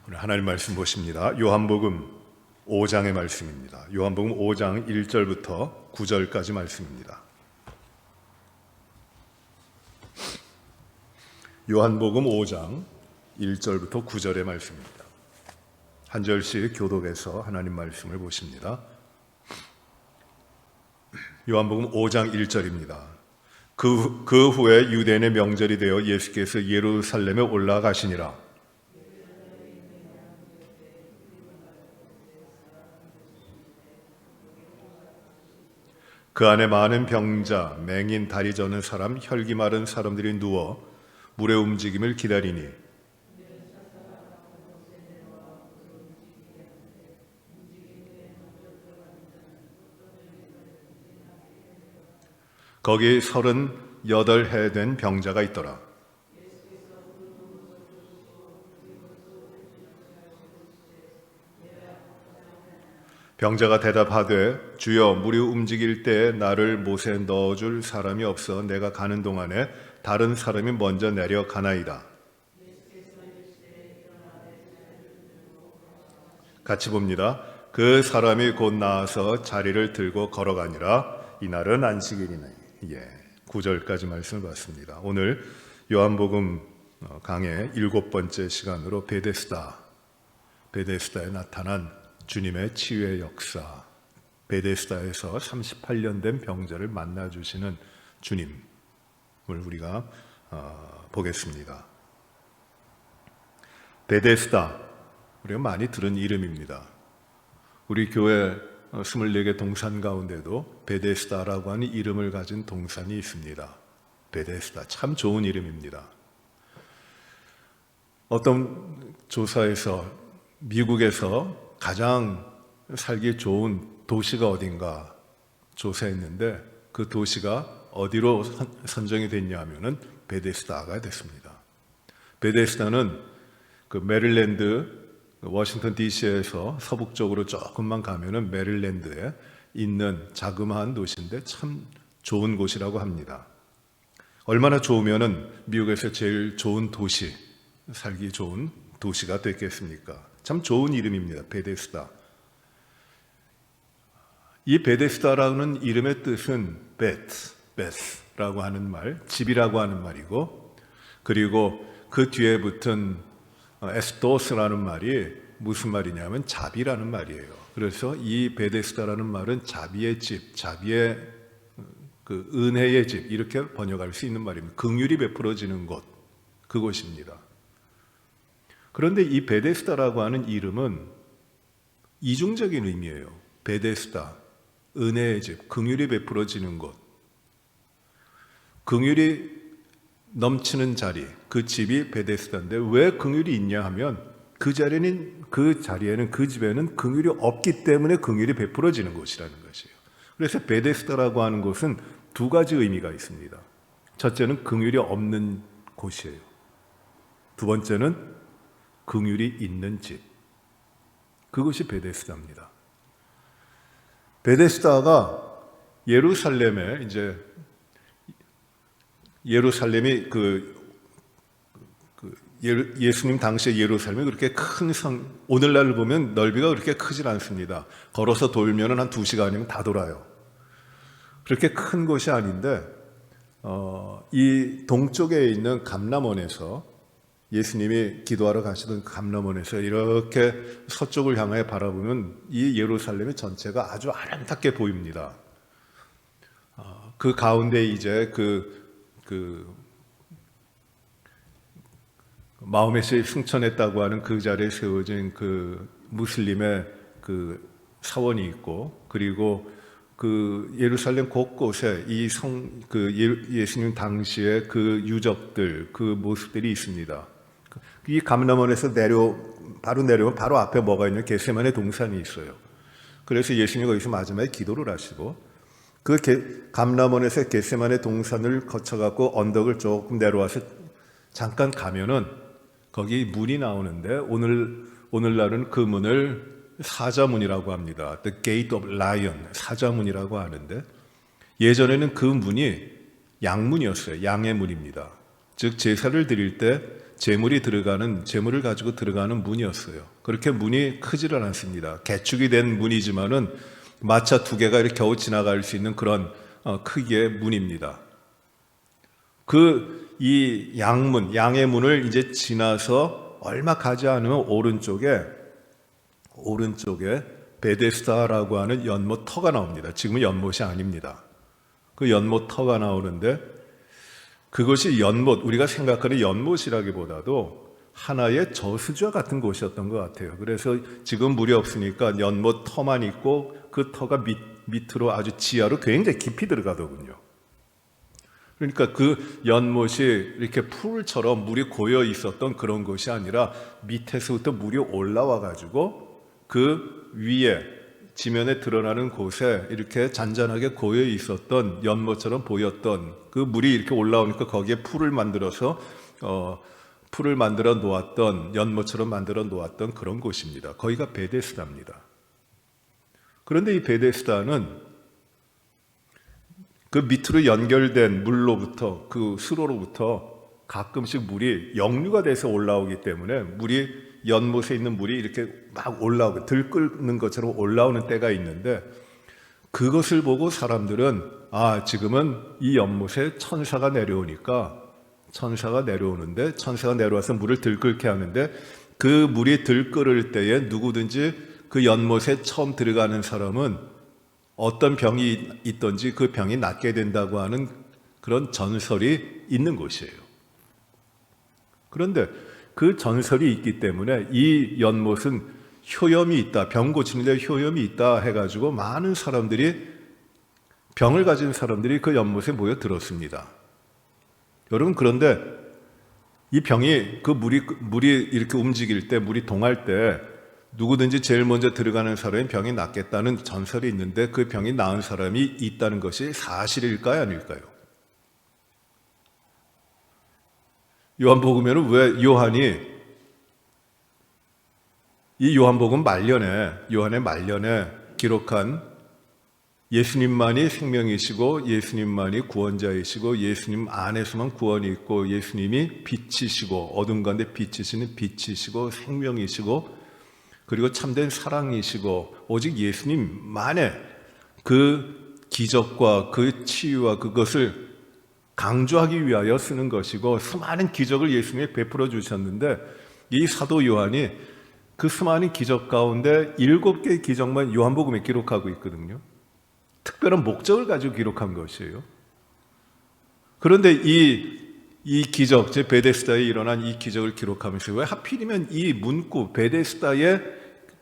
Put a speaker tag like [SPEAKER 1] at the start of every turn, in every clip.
[SPEAKER 1] 오늘 하나님 말씀 보십니다. 요한복음 5장의 말씀입니다. 요한복음 5장 1절부터 9절까지 말씀입니다. 요한복음 5장 1절부터 9절의 말씀입니다. 한 절씩 교독해서 하나님 말씀을 보십니다. 요한복음 5장 1절입니다. 그 후에 유대인의 명절이 되어 예수께서 예루살렘에 올라가시니라. 그 안에 많은 병자, 맹인, 다리 저는 사람, 혈기 마른 사람들이 누워 물의 움직임을 기다리니 거기 38해 된 병자가 있더라. 병자가 대답하되 주여 물이 움직일 때 나를 못에 넣어줄 사람이 없어 내가 가는 동안에 다른 사람이 먼저 내려가나이다. 같이 봅니다. 그 사람이 곧 나와서 자리를 들고 걸어가니라. 이날은 안식일이니. 9절까지 말씀을 봤습니다. 오늘 요한복음 강의 7번째 시간으로 베데스다에 나타난 주님의 치유의 역사, 베데스다에서 38년 된 병자를 만나주시는 주님을 우리가 보겠습니다. 베데스다, 우리가 많이 들은 이름입니다. 우리 교회 24개 동산 가운데도 베데스다라고 하는 이름을 가진 동산이 있습니다. 베데스다, 참 좋은 이름입니다. 어떤 조사에서 미국에서 가장 살기 좋은 도시가 어딘가 조사했는데 그 도시가 어디로 선정이 됐냐 하면은 베데스다가 됐습니다. 베데스다는 그 메릴랜드 워싱턴 DC에서 서북쪽으로 조금만 가면은 메릴랜드에 있는 자그마한 도시인데 참 좋은 곳이라고 합니다. 얼마나 좋으면은 미국에서 제일 좋은 도시, 살기 좋은 도시가 됐겠습니까? 참 좋은 이름입니다. 베데스다. 이 베데스다라는 이름의 뜻은 베스라고 하는 말, 집이라고 하는 말이고, 그리고 그 뒤에 붙은 에스도스라는 말이 무슨 말이냐면 자비라는 말이에요. 그래서 이 베데스다라는 말은 자비의 집, 자비의 그 은혜의 집 이렇게 번역할 수 있는 말입니다. 긍휼이 베풀어지는 곳, 그곳입니다. 그런데 이 베데스다라고 하는 이름은 이중적인 의미예요. 베데스다, 은혜의 집, 긍휼이 베풀어지는 곳. 긍휼이 넘치는 자리, 그 집이 베데스다인데 왜 긍휼이 있냐 하면 그 자리에는 그 집에는 긍휼이 없기 때문에 긍휼이 베풀어지는 곳이라는 것이에요. 그래서 베데스다라고 하는 곳은 두 가지 의미가 있습니다. 첫째는 긍휼이 없는 곳이에요. 두 번째는 긍휼이 있는 집. 그것이 베데스다입니다. 베데스다가 예루살렘에 예루살렘이 예수님 당시에 예루살렘이 그렇게 큰 오늘날 보면 넓이가 그렇게 크질 않습니다. 걸어서 돌면은 한 2시간이면 다 돌아요. 그렇게 큰 곳이 아닌데, 이 동쪽에 있는 감람원에서 예수님이 기도하러 가시던 감람원에서 이렇게 서쪽을 향해 바라보면 이 예루살렘의 전체가 아주 아름답게 보입니다. 그 가운데 이제 마호멧이 승천했다고 하는 그 자리에 세워진 그 무슬림의 그 사원이 있고, 그리고 그 예루살렘 곳곳에 예수님 당시의 그 유적들, 그 모습들이 있습니다. 이 감람원에서 바로 내려오면 바로 앞에 뭐가 있는 겟세마네 동산이 있어요. 그래서 예수님이 거기서 마지막에 기도를 하시고 그 감람원에서 겟세마네 동산을 거쳐갖고 언덕을 조금 내려와서 잠깐 가면은 거기 문이 나오는데 오늘날은 그 문을 사자문이라고 합니다. The Gate of Lion, 사자문이라고 하는데 예전에는 그 문이 양문이었어요. 양의 문입니다. 즉 제사를 드릴 때 재물을 가지고 들어가는 문이었어요. 그렇게 문이 크지는 않습니다. 개축이 된 문이지만은 마차 2개가 이렇게 겨우 지나갈 수 있는 그런 크기의 문입니다. 이 양의 문을 이제 지나서 얼마 가지 않으면 오른쪽에 베데스다라고 하는 연못터가 나옵니다. 지금은 연못이 아닙니다. 그 연못터가 나오는데 그것이 우리가 생각하는 연못이라기보다도 하나의 저수지와 같은 곳이었던 것 같아요. 그래서 지금 물이 없으니까 연못 터만 있고 그 터가 밑으로 아주 지하로 굉장히 깊이 들어가더군요. 그러니까 그 연못이 이렇게 풀처럼 물이 고여 있었던 그런 것이 아니라 밑에서부터 물이 올라와 가지고 그 위에 지면에 드러나는 곳에 이렇게 잔잔하게 고여 있었던 연못처럼 보였던 그 물이 이렇게 올라오니까 거기에 풀을 만들어 놓았던 연못처럼 만들어 놓았던 그런 곳입니다. 거기가 베데스다입니다. 그런데 이 베데스다는 그 밑으로 연결된 물로부터 그 수로로부터 가끔씩 물이 역류가 돼서 올라오기 때문에 연못에 있는 물이 이렇게 막 들끓는 것처럼 올라오는 때가 있는데 그것을 보고 사람들은 지금은 이 연못에 천사가 내려오는데 천사가 내려와서 물을 들끓게 하는데 그 물이 들끓을 때에 누구든지 그 연못에 처음 들어가는 사람은 어떤 병이 있든지 그 병이 낫게 된다고 하는 그런 전설이 있는 곳이에요. 그런데 그 전설이 있기 때문에 이 연못은 효염이 있다, 병 고치는 데 효염이 있다 해가지고 많은 병을 가진 사람들이 그 연못에 모여들었습니다. 여러분, 그런데 이 병이 물이 이렇게 움직일 때, 물이 동할 때 누구든지 제일 먼저 들어가는 사람이 병이 낫겠다는 전설이 있는데 그 병이 나은 사람이 있다는 것이 사실일까요, 아닐까요? 요한복음에는 왜 요한복음 요한의 말년에 기록한 예수님만이 생명이시고 예수님만이 구원자이시고 예수님 안에서만 구원이 있고 예수님이 빛이시고 어둠 가운데 빛이시는 빛이시고 생명이시고 그리고 참된 사랑이시고 오직 예수님만의 그 기적과 그 치유와 그것을 강조하기 위하여 쓰는 것이고 수많은 기적을 예수님이 베풀어 주셨는데 이 사도 요한이 그 수많은 기적 가운데 7개의 기적만 요한복음에 기록하고 있거든요. 특별한 목적을 가지고 기록한 것이에요. 그런데 이 기적, 제 베데스다에 일어난 이 기적을 기록하면서 왜 하필이면 이 문구 베데스다에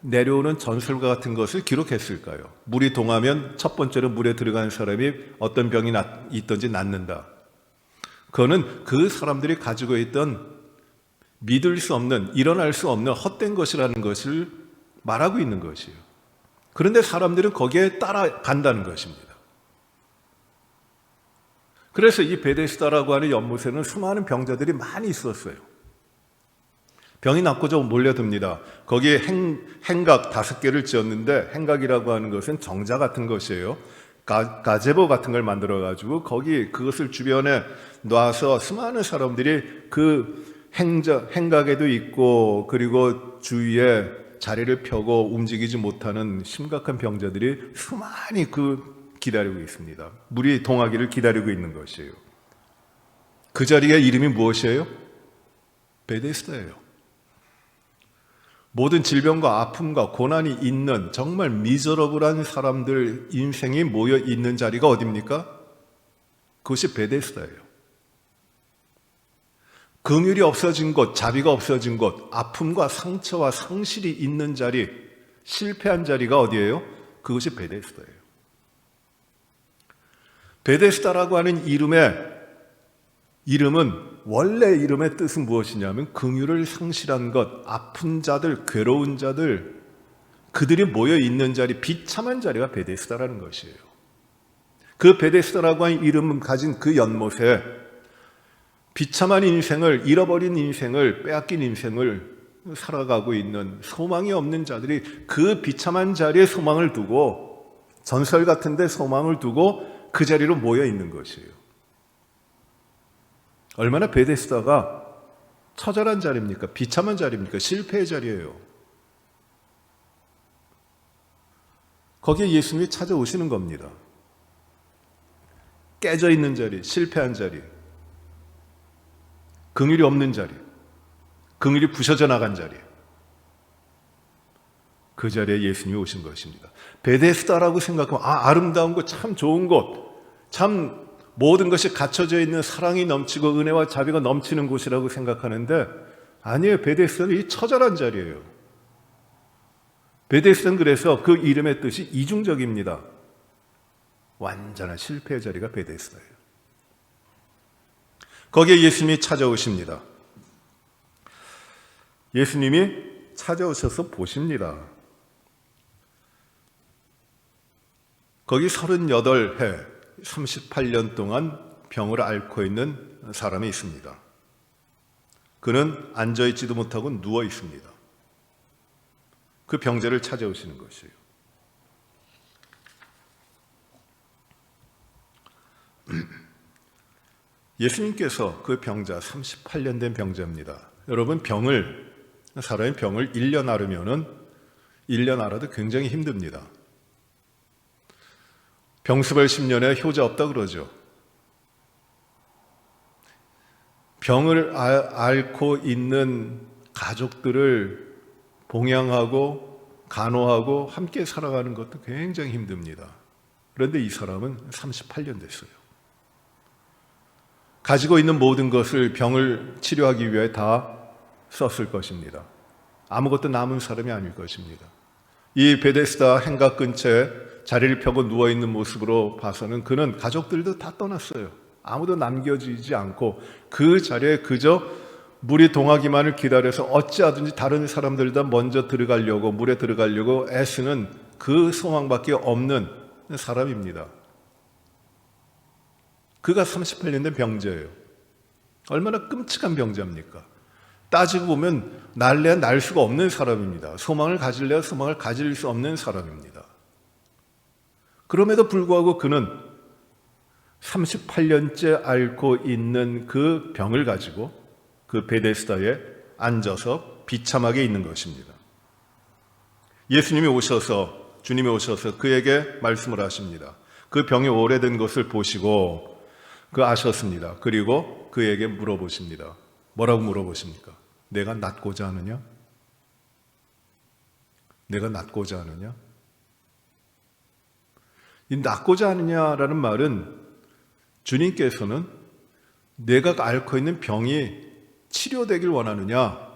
[SPEAKER 1] 내려오는 전설과 같은 것을 기록했을까요? 물이 동하면 첫 번째로 물에 들어가는 사람이 어떤 병이 있든지 낫는다. 그거는 그 사람들이 가지고 있던 믿을 수 없는, 일어날 수 없는 헛된 것이라는 것을 말하고 있는 것이에요. 그런데 사람들은 거기에 따라간다는 것입니다. 그래서 이 베데스다라고 하는 연못에는 수많은 병자들이 많이 있었어요. 병이 낫고자 몰려듭니다. 거기에 행각 5개를 지었는데 행각이라고 하는 것은 정자 같은 것이에요. 가제보 같은 걸 만들어가지고 그것을 주변에 놔서 수많은 사람들이 그 행각에도 있고 그리고 주위에 자리를 펴고 움직이지 못하는 심각한 병자들이 수많이 기다리고 있습니다. 물이 동하기를 기다리고 있는 것이에요. 그 자리의 이름이 무엇이에요? 베데스다예요. 모든 질병과 아픔과 고난이 있는 정말 미저러블한 사람들 인생이 모여 있는 자리가 어디입니까? 그것이 베데스다예요. 긍휼이 없어진 곳, 자비가 없어진 곳, 아픔과 상처와 상실이 있는 자리, 실패한 자리가 어디예요? 그것이 베데스다예요. 베데스다라고 하는 이름은 원래 이름의 뜻은 무엇이냐면 긍휼을 상실한 것, 아픈 자들, 괴로운 자들, 그들이 모여 있는 자리, 비참한 자리가 베데스다라는 것이에요. 그 베데스다라고 하는 이름을 가진 그 연못에 비참한 인생을, 잃어버린 인생을, 빼앗긴 인생을 살아가고 있는 소망이 없는 자들이 그 비참한 자리에 소망을 두고, 전설 같은데 소망을 두고 그 자리로 모여 있는 것이에요. 얼마나 베데스다가 처절한 자리입니까? 비참한 자리입니까? 실패의 자리예요. 거기에 예수님이 찾아오시는 겁니다. 깨져 있는 자리, 실패한 자리, 긍휼이 없는 자리, 긍휼이 부셔져 나간 자리, 그 자리에 예수님이 오신 것입니다. 베데스다라고 생각하면 아름다운 곳, 참 좋은 곳, 참 모든 것이 갖춰져 있는 사랑이 넘치고 은혜와 자비가 넘치는 곳이라고 생각하는데 아니에요. 베데스다는 이 처절한 자리예요. 베데스다는 그래서 그 이름의 뜻이 이중적입니다. 완전한 실패의 자리가 베데스다예요. 거기에 예수님이 찾아오십니다. 예수님이 찾아오셔서 보십니다. 거기 38해, 38년 동안 병을 앓고 있는 사람이 있습니다. 그는 앉아있지도 못하고 누워 있습니다. 그 병자를 찾아오시는 것이에요. 예수님께서 그 병자, 38년 된 병자입니다. 여러분, 사람의 병을 1년 앓으면은 1년 앓아도 굉장히 힘듭니다. 병수벌 10년에 효자 없다 그러죠. 병을 앓고 있는 가족들을 봉양하고 간호하고 함께 살아가는 것도 굉장히 힘듭니다. 그런데 이 사람은 38년 됐어요. 가지고 있는 모든 것을 병을 치료하기 위해 다 썼을 것입니다. 아무것도 남은 사람이 아닐 것입니다. 이 베데스다 행각 근처에 자리를 펴고 누워있는 모습으로 봐서는 그는 가족들도 다 떠났어요. 아무도 남겨지지 않고 그 자리에 그저 물이 동하기만을 기다려서 어찌하든지 다른 사람들보다 먼저 들어가려고, 물에 들어가려고 애쓰는 그 소망밖에 없는 사람입니다. 그가 38년 된 병자예요. 얼마나 끔찍한 병자입니까? 따지고 보면 날래야 날 수가 없는 사람입니다. 소망을 가질래야 소망을 가질 수 없는 사람입니다. 그럼에도 불구하고 그는 38년째 앓고 있는 그 병을 가지고 그 베데스다에 앉아서 비참하게 있는 것입니다. 주님이 오셔서 그에게 말씀을 하십니다. 그 병이 오래된 것을 보시고 아셨습니다. 그리고 그에게 물어보십니다. 뭐라고 물어보십니까? 내가 낫고자 하느냐? 내가 낫고자 하느냐? 이 낫고자 하느냐라는 말은 주님께서는 내가 앓고 있는 병이 치료되길 원하느냐?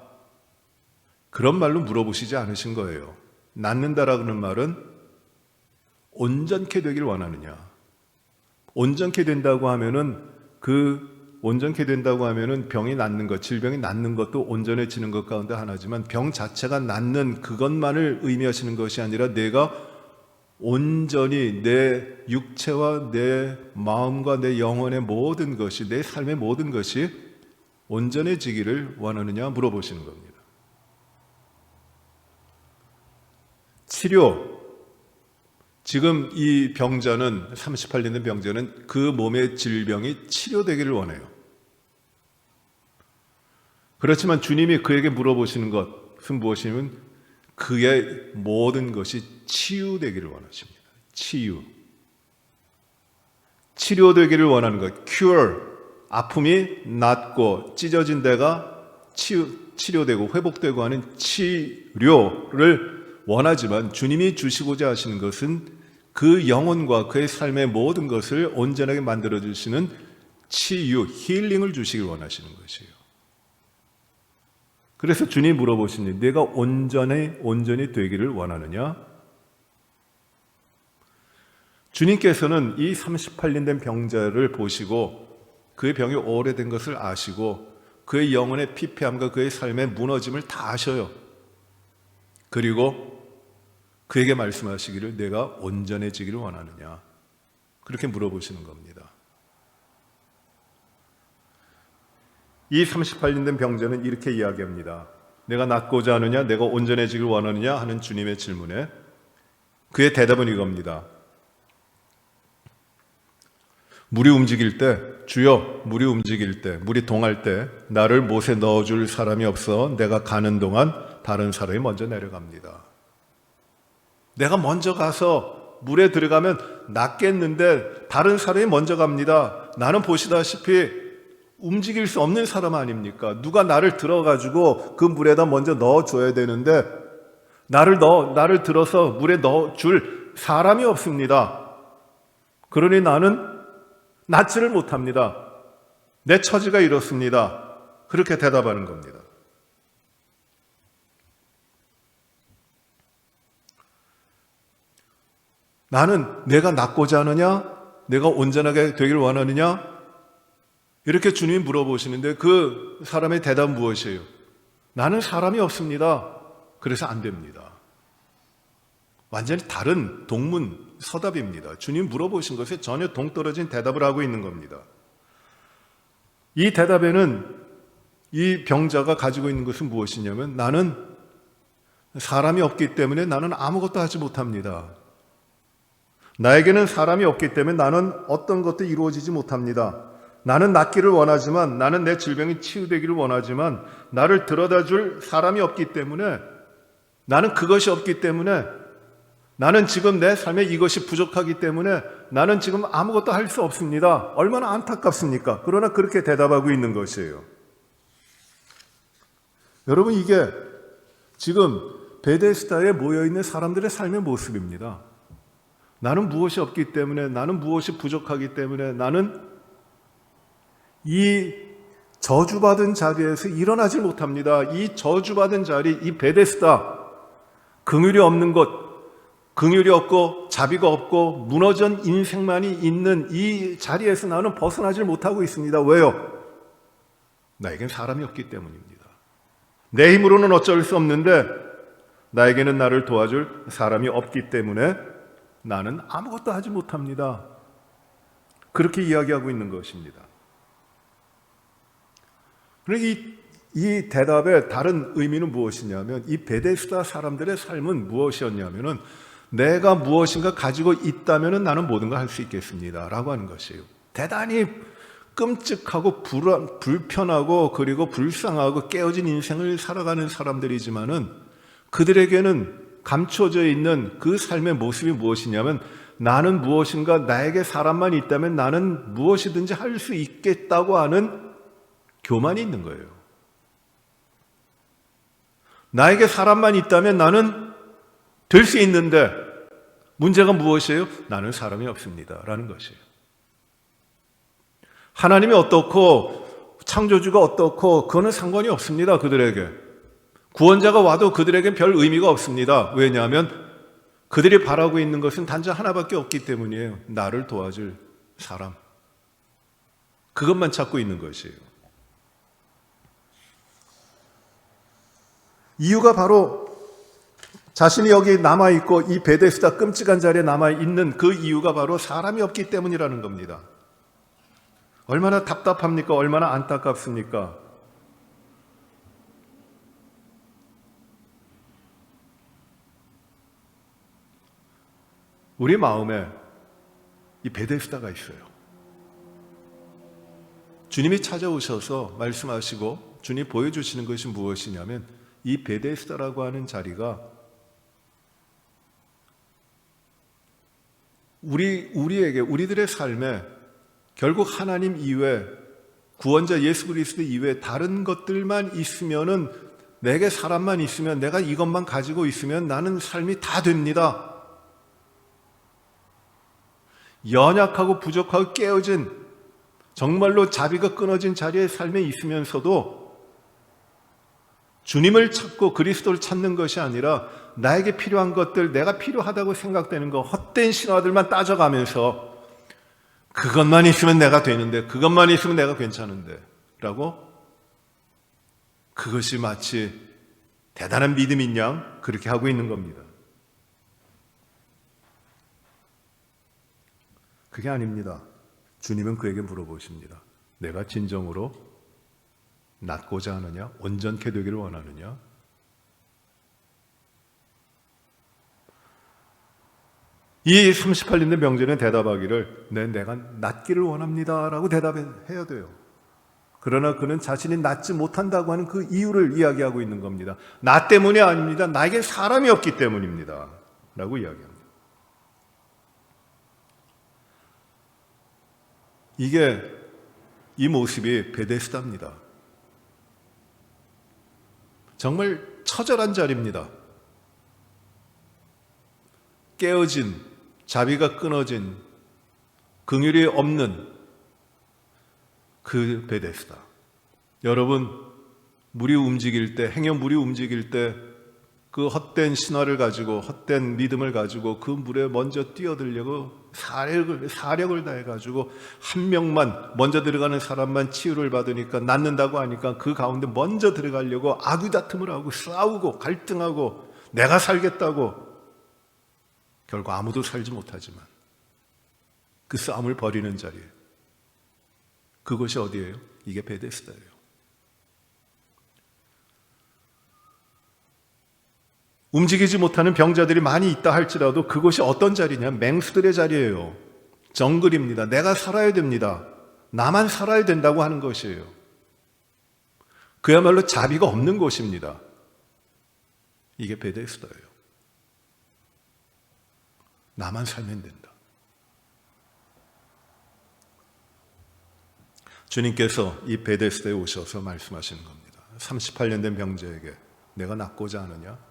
[SPEAKER 1] 그런 말로 물어보시지 않으신 거예요. 낫는다라는 말은 온전케 되길 원하느냐? 온전케 된다고 하면은 병이 낫는 것, 질병이 낫는 것도 온전해지는 것 가운데 하나지만 병 자체가 낫는 그것만을 의미하시는 것이 아니라 내가 온전히 내 육체와 내 마음과 내 영혼의 모든 것이, 내 삶의 모든 것이 온전해지기를 원하느냐 물어보시는 겁니다. 치료, 지금 이 병자는, 38년 된 병자는 그 몸의 질병이 치료되기를 원해요. 그렇지만 주님이 그에게 물어보시는 것은 무엇이냐면 그의 모든 것이 치유되기를 원하십니다. 치료되기를 원하는 것, cure, 아픔이 낫고 찢어진 데가 치료되고 회복되고 하는 치료를 원하지만 주님이 주시고자 하시는 것은 그 영혼과 그의 삶의 모든 것을 온전하게 만들어주시는 치유, 힐링을 주시길 원하시는 것이에요. 그래서 주님이 물어보시니 내가 온전히 되기를 원하느냐? 주님께서는 이 38년 된 병자를 보시고 그의 병이 오래된 것을 아시고 그의 영혼의 피폐함과 그의 삶의 무너짐을 다 아셔요. 그리고 그에게 말씀하시기를 내가 온전해지기를 원하느냐? 그렇게 물어보시는 겁니다. 이 38년 된 병자는 이렇게 이야기합니다. 내가 낫고자 하느냐? 내가 온전해지길 원하느냐? 하는 주님의 질문에 그의 대답은 이겁니다. 물이 움직일 때, 주여, 물이 움직일 때, 물이 동할 때 나를 못에 넣어줄 사람이 없어 내가 가는 동안 다른 사람이 먼저 내려갑니다. 내가 먼저 가서 물에 들어가면 낫겠는데 다른 사람이 먼저 갑니다. 나는 보시다시피 움직일 수 없는 사람 아닙니까? 누가 나를 들어가지고 그 물에다 먼저 넣어줘야 되는데 나를 들어서 물에 넣어줄 사람이 없습니다. 그러니 나는 낫지를 못합니다. 내 처지가 이렇습니다. 그렇게 대답하는 겁니다. 나는 내가 낫고자 하느냐? 내가 온전하게 되길 원하느냐? 이렇게 주님이 물어보시는데 그 사람의 대답은 무엇이에요? 나는 사람이 없습니다. 그래서 안 됩니다. 완전히 다른 동문서답입니다. 주님 물어보신 것에 전혀 동떨어진 대답을 하고 있는 겁니다. 이 대답에는 이 병자가 가지고 있는 것은 무엇이냐면 나는 사람이 없기 때문에 나는 아무것도 하지 못합니다. 나에게는 사람이 없기 때문에 나는 어떤 것도 이루어지지 못합니다. 나는 낫기를 원하지만 나는 내 질병이 치유되기를 원하지만 나를 들여다 줄 사람이 없기 때문에 나는 그것이 없기 때문에 나는 지금 내 삶에 이것이 부족하기 때문에 나는 지금 아무것도 할 수 없습니다. 얼마나 안타깝습니까? 그러나 그렇게 대답하고 있는 것이에요. 여러분 이게 지금 베데스다에 모여있는 사람들의 삶의 모습입니다. 나는 무엇이 없기 때문에 나는 무엇이 부족하기 때문에 나는 이 저주받은 자리에서 일어나지 못합니다. 이 저주받은 자리, 이 베데스다, 긍휼이 없는 것, 긍휼이 없고 자비가 없고 무너진 인생만이 있는 이 자리에서 나는 벗어나질 못하고 있습니다. 왜요? 나에겐 사람이 없기 때문입니다. 내 힘으로는 어쩔 수 없는데 나에게는 나를 도와줄 사람이 없기 때문에 나는 아무것도 하지 못합니다. 그렇게 이야기하고 있는 것입니다. 그러니까 이 대답의 다른 의미는 무엇이냐면 이 베데스다 사람들의 삶은 무엇이었냐면은 내가 무엇인가 가지고 있다면 나는 모든 걸 할 수 있겠습니다 라고 하는 것이에요. 대단히 끔찍하고 불편하고 그리고 불쌍하고 깨어진 인생을 살아가는 사람들이지만은 그들에게는 감춰져 있는 그 삶의 모습이 무엇이냐면 나는 무엇인가 나에게 사람만 있다면 나는 무엇이든지 할 수 있겠다고 하는 교만이 있는 거예요. 나에게 사람만 있다면 나는 될 수 있는데 문제가 무엇이에요? 나는 사람이 없습니다 라는 것이에요. 하나님이 어떻고 창조주가 어떻고 그거는 상관이 없습니다. 그들에게 구원자가 와도 그들에겐 별 의미가 없습니다. 왜냐하면 그들이 바라고 있는 것은 단지 하나밖에 없기 때문이에요. 나를 도와줄 사람, 그것만 찾고 있는 것이에요. 이유가 바로 자신이 여기 남아있고 이 베데스다 끔찍한 자리에 남아있는 그 이유가 바로 사람이 없기 때문이라는 겁니다. 얼마나 답답합니까? 얼마나 안타깝습니까? 우리 마음에 이 베데스다가 있어요. 주님이 찾아오셔서 말씀하시고 주님이 보여주시는 것이 무엇이냐면 이 베데스다라고 하는 자리가 우리들의 삶에 결국 하나님 이외, 구원자 예수 그리스도 이외 다른 것들만 있으면은 내게 사람만 있으면 내가 이것만 가지고 있으면 나는 삶이 다 됩니다. 연약하고 부족하고 깨어진 정말로 자비가 끊어진 자리에 삶에 있으면서도 주님을 찾고 그리스도를 찾는 것이 아니라 나에게 필요한 것들, 내가 필요하다고 생각되는 거 헛된 신화들만 따져가면서 그것만 있으면 내가 되는데, 그것만 있으면 내가 괜찮은데 라고 그것이 마치 대단한 믿음인 양 그렇게 하고 있는 겁니다. 그게 아닙니다. 주님은 그에게 물어보십니다. 내가 진정으로 낫고자 하느냐? 온전케 되기를 원하느냐? 이 38년 된 병자는 대답하기를 내가 낫기를 원합니다 라고 대답해야 돼요. 그러나 그는 자신이 낫지 못한다고 하는 그 이유를 이야기하고 있는 겁니다. 나 때문이 아닙니다. 나에게 사람이 없기 때문입니다 라고 이야기합니다. 이 모습이 베데스다입니다. 정말 처절한 자리입니다. 깨어진, 자비가 끊어진, 긍휼이 없는 그 베데스다. 여러분, 물이 움직일 때, 행여물이 움직일 때 그 헛된 신화를 가지고, 헛된 믿음을 가지고 그 물에 먼저 뛰어들려고 사력을 다해가지고 한 명만, 먼저 들어가는 사람만 치유를 받으니까, 낫는다고 하니까 그 가운데 먼저 들어가려고 아귀다툼을 하고 싸우고 갈등하고 내가 살겠다고, 결국 아무도 살지 못하지만 그 싸움을 벌이는 자리에, 그것이 어디예요? 이게 베데스다예요. 움직이지 못하는 병자들이 많이 있다 할지라도 그것이 어떤 자리냐? 맹수들의 자리예요. 정글입니다. 내가 살아야 됩니다. 나만 살아야 된다고 하는 것이에요. 그야말로 자비가 없는 곳입니다. 이게 베데스다예요. 나만 살면 된다. 주님께서 이 베데스다에 오셔서 말씀하시는 겁니다. 38년 된 병자에게 내가 낫고자 하느냐?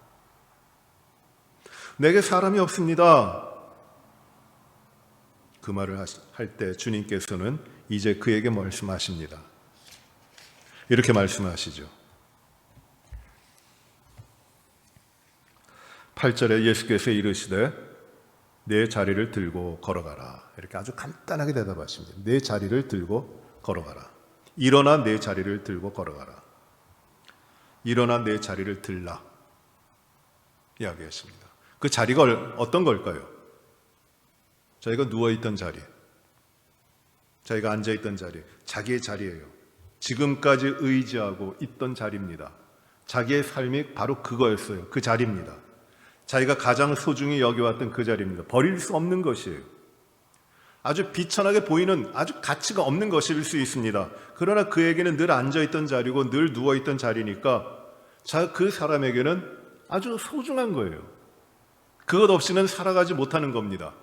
[SPEAKER 1] 내게 사람이 없습니다. 그 말을 할 때 주님께서는 이제 그에게 말씀하십니다. 이렇게 말씀하시죠. 8절에 예수께서 이르시되 내 자리를 들고 걸어가라. 이렇게 아주 간단하게 대답하십니다. 내 자리를 들고 걸어가라. 일어나 내 자리를 들고 걸어가라. 일어나 내 자리를 들라. 이야기했습니다. 그 자리가 어떤 걸까요? 자기가 누워있던 자리, 자기가 앉아있던 자리, 자기의 자리예요. 지금까지 의지하고 있던 자리입니다. 자기의 삶이 바로 그거였어요. 그 자리입니다. 자기가 가장 소중히 여겨왔던 그 자리입니다. 버릴 수 없는 것이에요. 아주 비천하게 보이는 아주 가치가 없는 것일 수 있습니다. 그러나 그에게는 늘 앉아있던 자리고 늘 누워있던 자리니까 그 사람에게는 아주 소중한 거예요. 그것 없이는 살아가지 못하는 겁니다.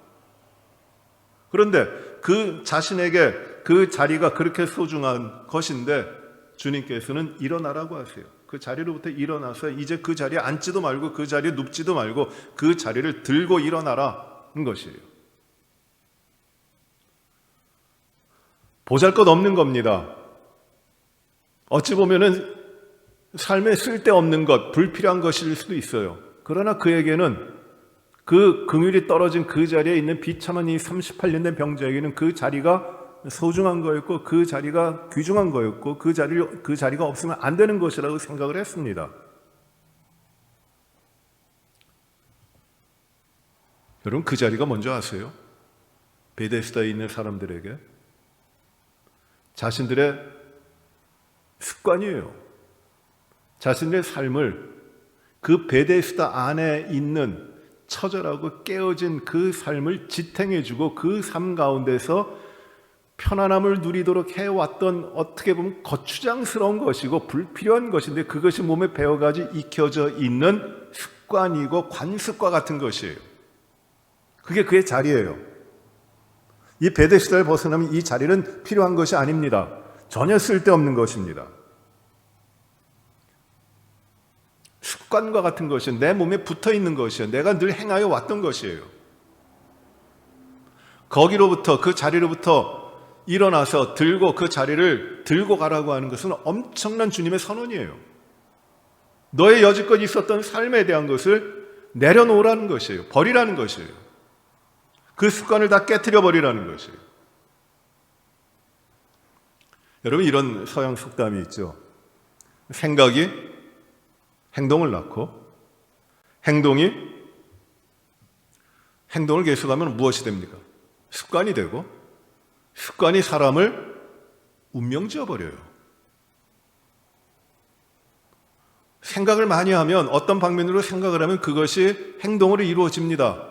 [SPEAKER 1] 그런데 그 자신에게 그 자리가 그렇게 소중한 것인데 주님께서는 일어나라고 하세요. 그 자리로부터 일어나서 이제 그 자리에 앉지도 말고 그 자리에 눕지도 말고 그 자리를 들고 일어나라는 것이에요. 보잘것없는 겁니다. 어찌 보면은 삶에 쓸데없는 것, 불필요한 것일 수도 있어요. 그러나 그에게는 그 긍휼이 떨어진 그 자리에 있는 비참한 이 38년 된 병자에게는 그 자리가 소중한 거였고 그 자리가 귀중한 거였고 그 자리가 없으면 안 되는 것이라고 생각을 했습니다. 여러분, 그 자리가 뭔지 아세요? 베데스다에 있는 사람들에게 자신들의 습관이에요. 자신의 삶을 그 베데스다 안에 있는 처절하고 깨어진 그 삶을 지탱해주고 그 삶 가운데서 편안함을 누리도록 해왔던, 어떻게 보면 거추장스러운 것이고 불필요한 것인데 그것이 몸에 배어가지 익혀져 있는 습관이고 관습과 같은 것이에요. 그게 그의 자리예요. 이 베데스다를 벗어나면 이 자리는 필요한 것이 아닙니다. 전혀 쓸데없는 것입니다. 습관과 같은 것이 내 몸에 붙어있는 것이에요. 내가 늘 행하여 왔던 것이에요. 거기로부터, 그 자리로부터 일어나서 그 자리를 들고 가라고 하는 것은 엄청난 주님의 선언이에요. 너의 여지껏 있었던 삶에 대한 것을 내려놓으라는 것이에요. 버리라는 것이에요. 그 습관을 다 깨트려 버리라는 것이에요. 여러분, 이런 서양 속담이 있죠. 생각이 행동을 낳고 행동을 계속하면 무엇이 됩니까? 습관이 되고 습관이 사람을 운명 지어버려요. 생각을 많이 하면, 어떤 방면으로 생각을 하면 그것이 행동으로 이루어집니다.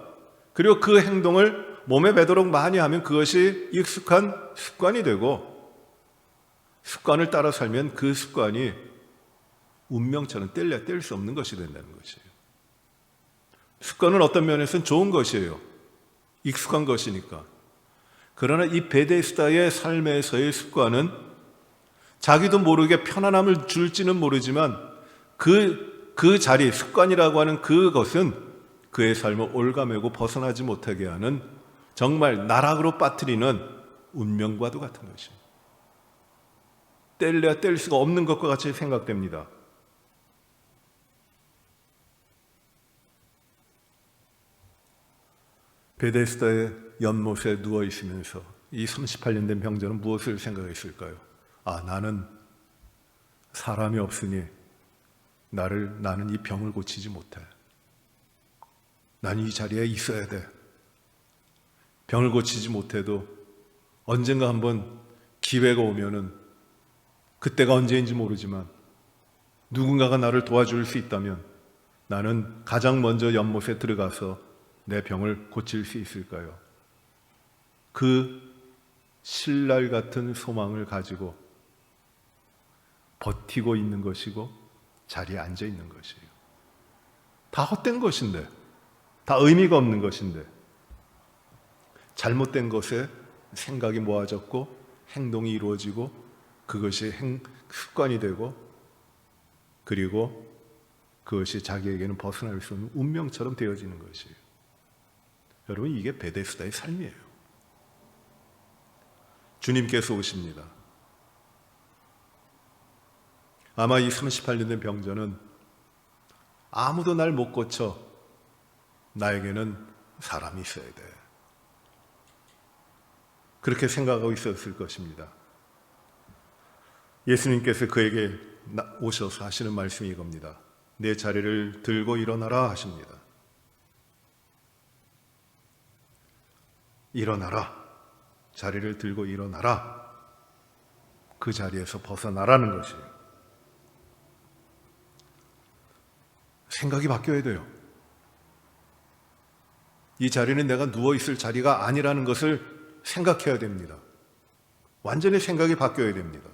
[SPEAKER 1] 그리고 그 행동을 몸에 배도록 많이 하면 그것이 익숙한 습관이 되고, 습관을 따라 살면 그 습관이 운명처럼 뗄래야 뗄 수 없는 것이 된다는 것이에요. 습관은 어떤 면에서는 좋은 것이에요. 익숙한 것이니까. 그러나 이 베데스다의 삶에서의 습관은 자기도 모르게 편안함을 줄지는 모르지만 그 자리, 습관이라고 하는 그것은 그의 삶을 올가매고 벗어나지 못하게 하는 정말 나락으로 빠뜨리는 운명과도 같은 것입니다. 뗄래야 뗄 수가 없는 것과 같이 생각됩니다. 베데스다의 연못에 누워 있으면서 이 38년 된 병자는 무엇을 생각했을까요? 나는 사람이 없으니 나는 이 병을 고치지 못해. 나는 이 자리에 있어야 돼. 병을 고치지 못해도 언젠가 한번 기회가 오면은, 그때가 언제인지 모르지만 누군가가 나를 도와줄 수 있다면 나는 가장 먼저 연못에 들어가서 내 병을 고칠 수 있을까요? 그 신랄 같은 소망을 가지고 버티고 있는 것이고 자리에 앉아 있는 것이에요. 다 헛된 것인데, 다 의미가 없는 것인데, 잘못된 것에 생각이 모아졌고 행동이 이루어지고 그것이 습관이 되고, 그리고 그것이 자기에게는 벗어날 수 없는 운명처럼 되어지는 것이에요. 여러분, 이게 베데스다의 삶이에요. 주님께서 오십니다. 아마 이 38년 된 병자는 아무도 날 못 고쳐, 나에게는 사람이 있어야 돼, 그렇게 생각하고 있었을 것입니다. 예수님께서 그에게 오셔서 하시는 말씀이 이겁니다. 내 자리를 들고 일어나라 하십니다. 일어나라. 자리를 들고 일어나라. 그 자리에서 벗어나라는 것이에요. 생각이 바뀌어야 돼요. 이 자리는 내가 누워있을 자리가 아니라는 것을 생각해야 됩니다. 완전히 생각이 바뀌어야 됩니다.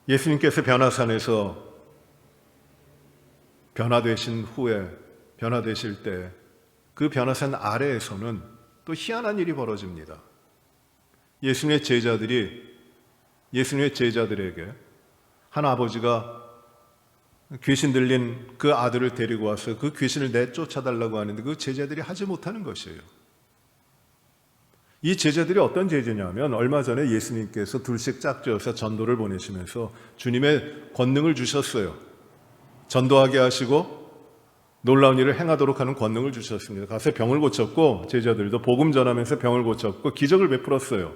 [SPEAKER 1] 예수님께서 변화산에서 변화되신 후에, 변화되실 때 그 변화산 아래에서는 또 희한한 일이 벌어집니다. 예수님의 제자들에게 한 아버지가 귀신 들린 그 아들을 데리고 와서 그 귀신을 내쫓아달라고 하는데 그 제자들이 하지 못하는 것이에요. 이 제자들이 어떤 제자냐면, 얼마 전에 예수님께서 둘씩 짝지어서 전도를 보내시면서 주님의 권능을 주셨어요. 전도하게 하시고 놀라운 일을 행하도록 하는 권능을 주셨습니다. 가서 병을 고쳤고, 제자들도 복음 전하면서 병을 고쳤고 기적을 베풀었어요.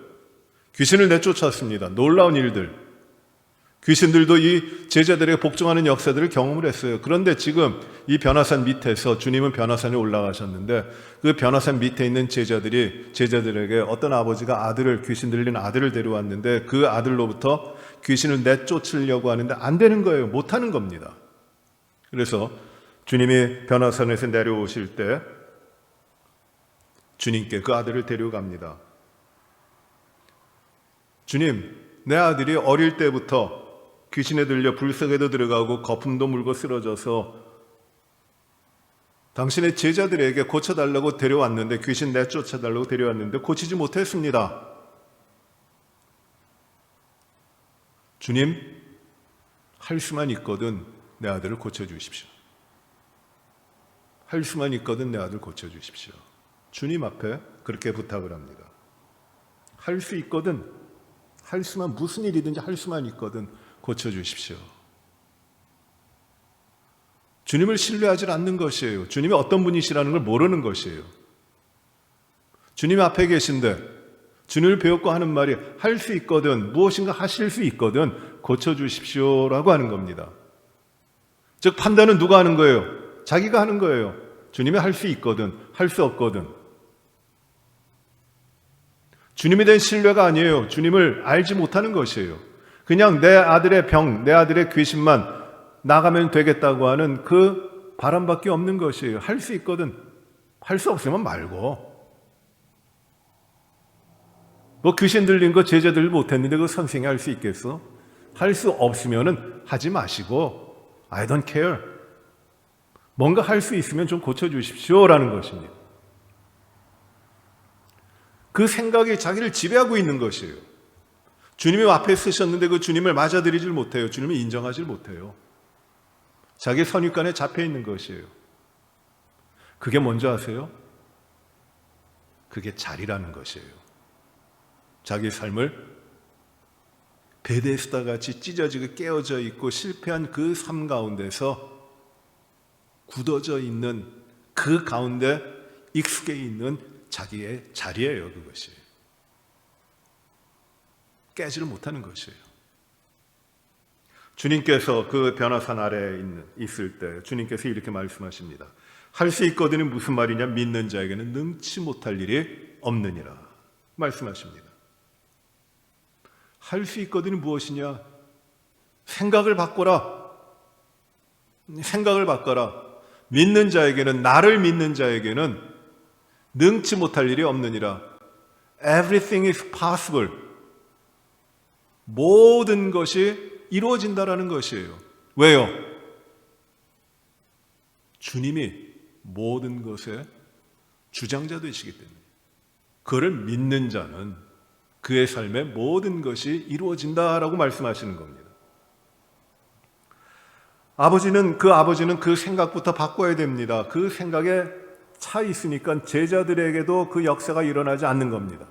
[SPEAKER 1] 귀신을 내쫓았습니다. 놀라운 일들. 귀신들도 이 제자들에게 복종하는 역사들을 경험을 했어요. 그런데 지금 이 변화산 밑에서, 주님은 변화산에 올라가셨는데 그 변화산 밑에 있는 제자들에게 어떤 아버지가 귀신 들린 아들을 데려왔는데 그 아들로부터 귀신을 내쫓으려고 하는데 안 되는 거예요. 못 하는 겁니다. 그래서 주님이 변화산에서 내려오실 때 주님께 그 아들을 데려갑니다. 주님, 내 아들이 어릴 때부터 귀신에 들려 불속에도 들어가고 거품도 물고 쓰러져서 당신의 제자들에게 고쳐달라고 데려왔는데, 귀신 내쫓아달라고 데려왔는데 고치지 못했습니다. 주님, 할 수만 있거든 내 아들을 고쳐주십시오. 할 수만 있거든 내 아들 고쳐주십시오. 주님 앞에 그렇게 부탁을 합니다. 할 수 있거든, 무슨 일이든지 할 수만 있거든 고쳐주십시오. 주님을 신뢰하지 않는 것이에요. 주님이 어떤 분이시라는 걸 모르는 것이에요. 주님 앞에 계신데 주님을 배웠고 하는 말이 할 수 있거든, 무엇인가 하실 수 있거든 고쳐주십시오라고 하는 겁니다. 즉 판단은 누가 하는 거예요? 자기가 하는 거예요. 주님이 할 수 있거든, 할 수 없거든. 주님에 대한 신뢰가 아니에요. 주님을 알지 못하는 것이에요. 그냥 내 아들의 병, 내 아들의 귀신만 나가면 되겠다고 하는 그 바람밖에 없는 것이에요. 할 수 있거든. 할 수 없으면 말고. 뭐 귀신 들린 거 제자들 못했는데 그 선생이 할 수 있겠어? 할 수 없으면은 하지 마시고 I don't care. 뭔가 할 수 있으면 좀 고쳐주십시오라는 것입니다. 그 생각이 자기를 지배하고 있는 것이에요. 주님이 앞에 쓰셨는데 그 주님을 맞아들이질 못해요. 주님을 인정하지 못해요. 자기 선입관에 잡혀 있는 것이에요. 그게 뭔지 아세요? 그게 자리라는 것이에요. 자기 삶을 베데스다 같이 찢어지고 깨어져 있고 실패한 그 삶 가운데서 굳어져 있는 그 가운데 익숙해 있는 자기의 자리예요. 그것이 깨지를 못하는 것이에요. 주님께서 그 변화산 아래에 있을 때 주님께서 이렇게 말씀하십니다. 할 수 있거든이 무슨 말이냐? 믿는 자에게는 능치 못할 일이 없느니라 말씀하십니다. 할 수 있거든이 무엇이냐? 생각을 바꿔라. 생각을 바꿔라. 믿는 자에게는, 나를 믿는 자에게는 능치 못할 일이 없느니라. Everything is possible. 모든 것이 이루어진다라는 것이에요. 왜요? 주님이 모든 것의 주장자 되시기 때문에. 그를 믿는 자는 그의 삶에 모든 것이 이루어진다라고 말씀하시는 겁니다. 아버지는 그 생각부터 바꿔야 됩니다. 그 생각에 차 있으니까 제자들에게도 그 역사가 일어나지 않는 겁니다.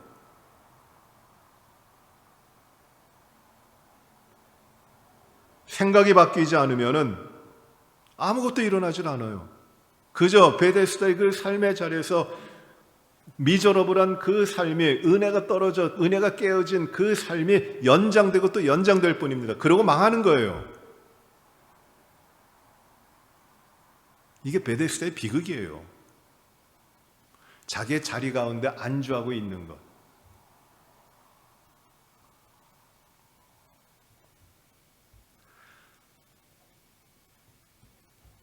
[SPEAKER 1] 생각이 바뀌지 않으면은 아무것도 일어나질 않아요. 그저 베데스다의 그 삶의 자리에서 미저러블한 그 삶이 은혜가 깨어진 그 삶이 연장되고 또 연장될 뿐입니다. 그러고 망하는 거예요. 이게 베데스다의 비극이에요. 자기의 자리 가운데 안주하고 있는 것.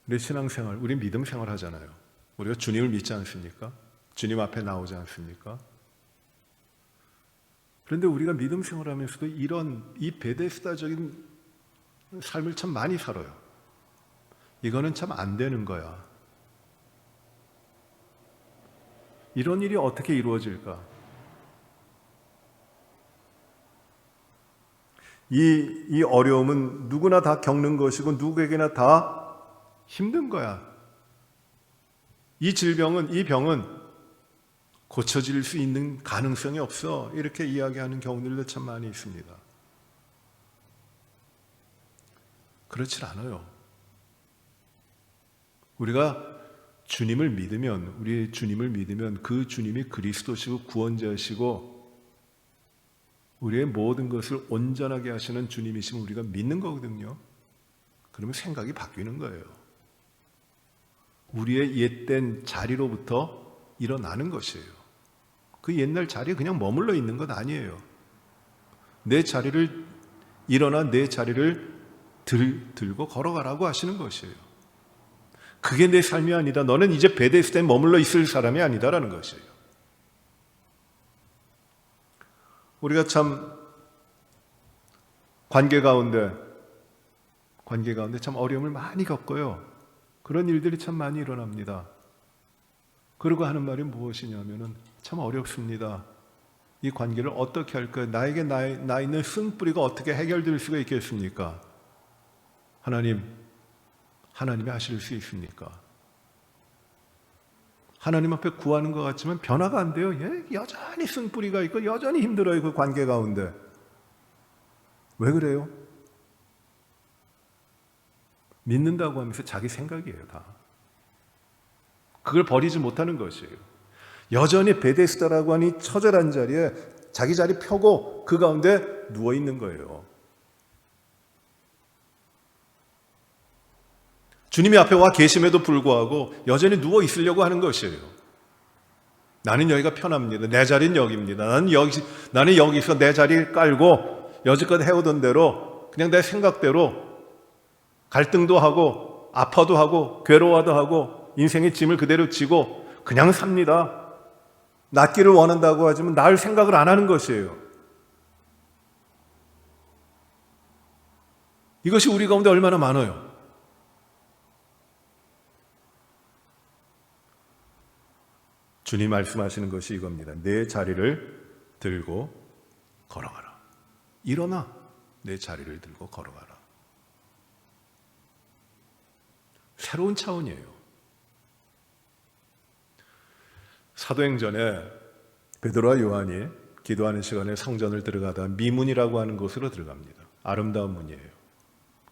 [SPEAKER 1] 우리 신앙생활, 우리 믿음 생활 하잖아요. 우리가 주님을 믿지 않습니까? 주님 앞에 나오지 않습니까? 그런데 우리가 믿음 생활하면서도 이 베데스다적인 삶을 참 많이 살아요. 이거는 참 안 되는 거야. 이런 일이 어떻게 이루어질까? 이 어려움은 누구나 다 겪는 것이고 누구에게나 다 힘든 거야. 이 병은 고쳐질 수 있는 가능성이 없어. 이렇게 이야기하는 경우들도 참 많이 있습니다. 그렇지 않아요. 우리가 주님을 믿으면 그 주님이 그리스도시고 구원자시고 우리의 모든 것을 온전하게 하시는 주님이시면 우리가 믿는 거거든요. 그러면 생각이 바뀌는 거예요. 우리의 옛된 자리로부터 일어나는 것이에요. 그 옛날 자리에 그냥 머물러 있는 것 아니에요. 일어나 내 자리를 들고 걸어가라고 하시는 것이에요. 그게 내 삶이 아니다. 너는 이제 베데스다에 머물러 있을 사람이 아니다라는 것이에요. 우리가 참 관계 가운데 참 어려움을 많이 겪어요. 그런 일들이 참 많이 일어납니다. 그러고 하는 말이 무엇이냐면은 참 어렵습니다. 이 관계를 어떻게 할까요? 나에게 나 있는 쓴뿌리가 어떻게 해결될 수가 있겠습니까? 하나님이 하실 수 있습니까? 하나님 앞에 구하는 것 같지만 변화가 안 돼요. 여전히 쓴뿌리가 있고 여전히 힘들어요. 그 관계 가운데. 왜 그래요? 믿는다고 하면서 자기 생각이에요, 다. 그걸 버리지 못하는 것이에요. 여전히 베데스다라고 하니 처절한 자리에 자기 자리 펴고 그 가운데 누워 있는 거예요. 주님이 앞에 와 계심에도 불구하고 여전히 누워 있으려고 하는 것이에요. 나는 여기가 편합니다. 내 자리는 여기입니다. 나는 여기서 내 자리 깔고 여지껏 해오던 대로 그냥 내 생각대로 갈등도 하고 아파도 하고 괴로워도 하고 인생의 짐을 그대로 지고 그냥 삽니다. 낫기를 원한다고 하지만 나을 생각을 안 하는 것이에요. 이것이 우리 가운데 얼마나 많아요. 주님 말씀하시는 것이 이겁니다. 내 자리를 들고 걸어가라. 일어나 내 자리를 들고 걸어가라. 새로운 차원이에요. 사도행전에 베드로와 요한이 기도하는 시간에 성전을 들어가다 미문이라고 하는 곳으로 들어갑니다. 아름다운 문이에요.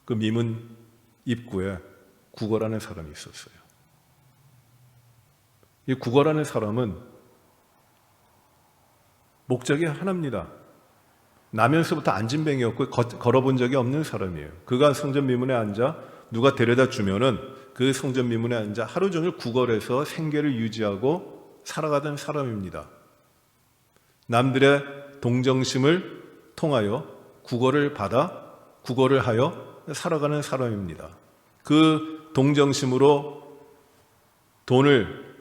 [SPEAKER 1] 그 미문 입구에 구걸하는 사람이 있었어요. 이 구걸하는 사람은 목적이 하나입니다. 나면서부터 안진뱅이였고 걸어본 적이 없는 사람이에요. 그가 성전 미문에 앉아 누가 데려다 주면은 그 성전 미문에 앉아 하루 종일 구걸해서 생계를 유지하고 살아가던 사람입니다. 남들의 동정심을 통하여 구걸을 받아 구걸을 하여 살아가는 사람입니다. 그 동정심으로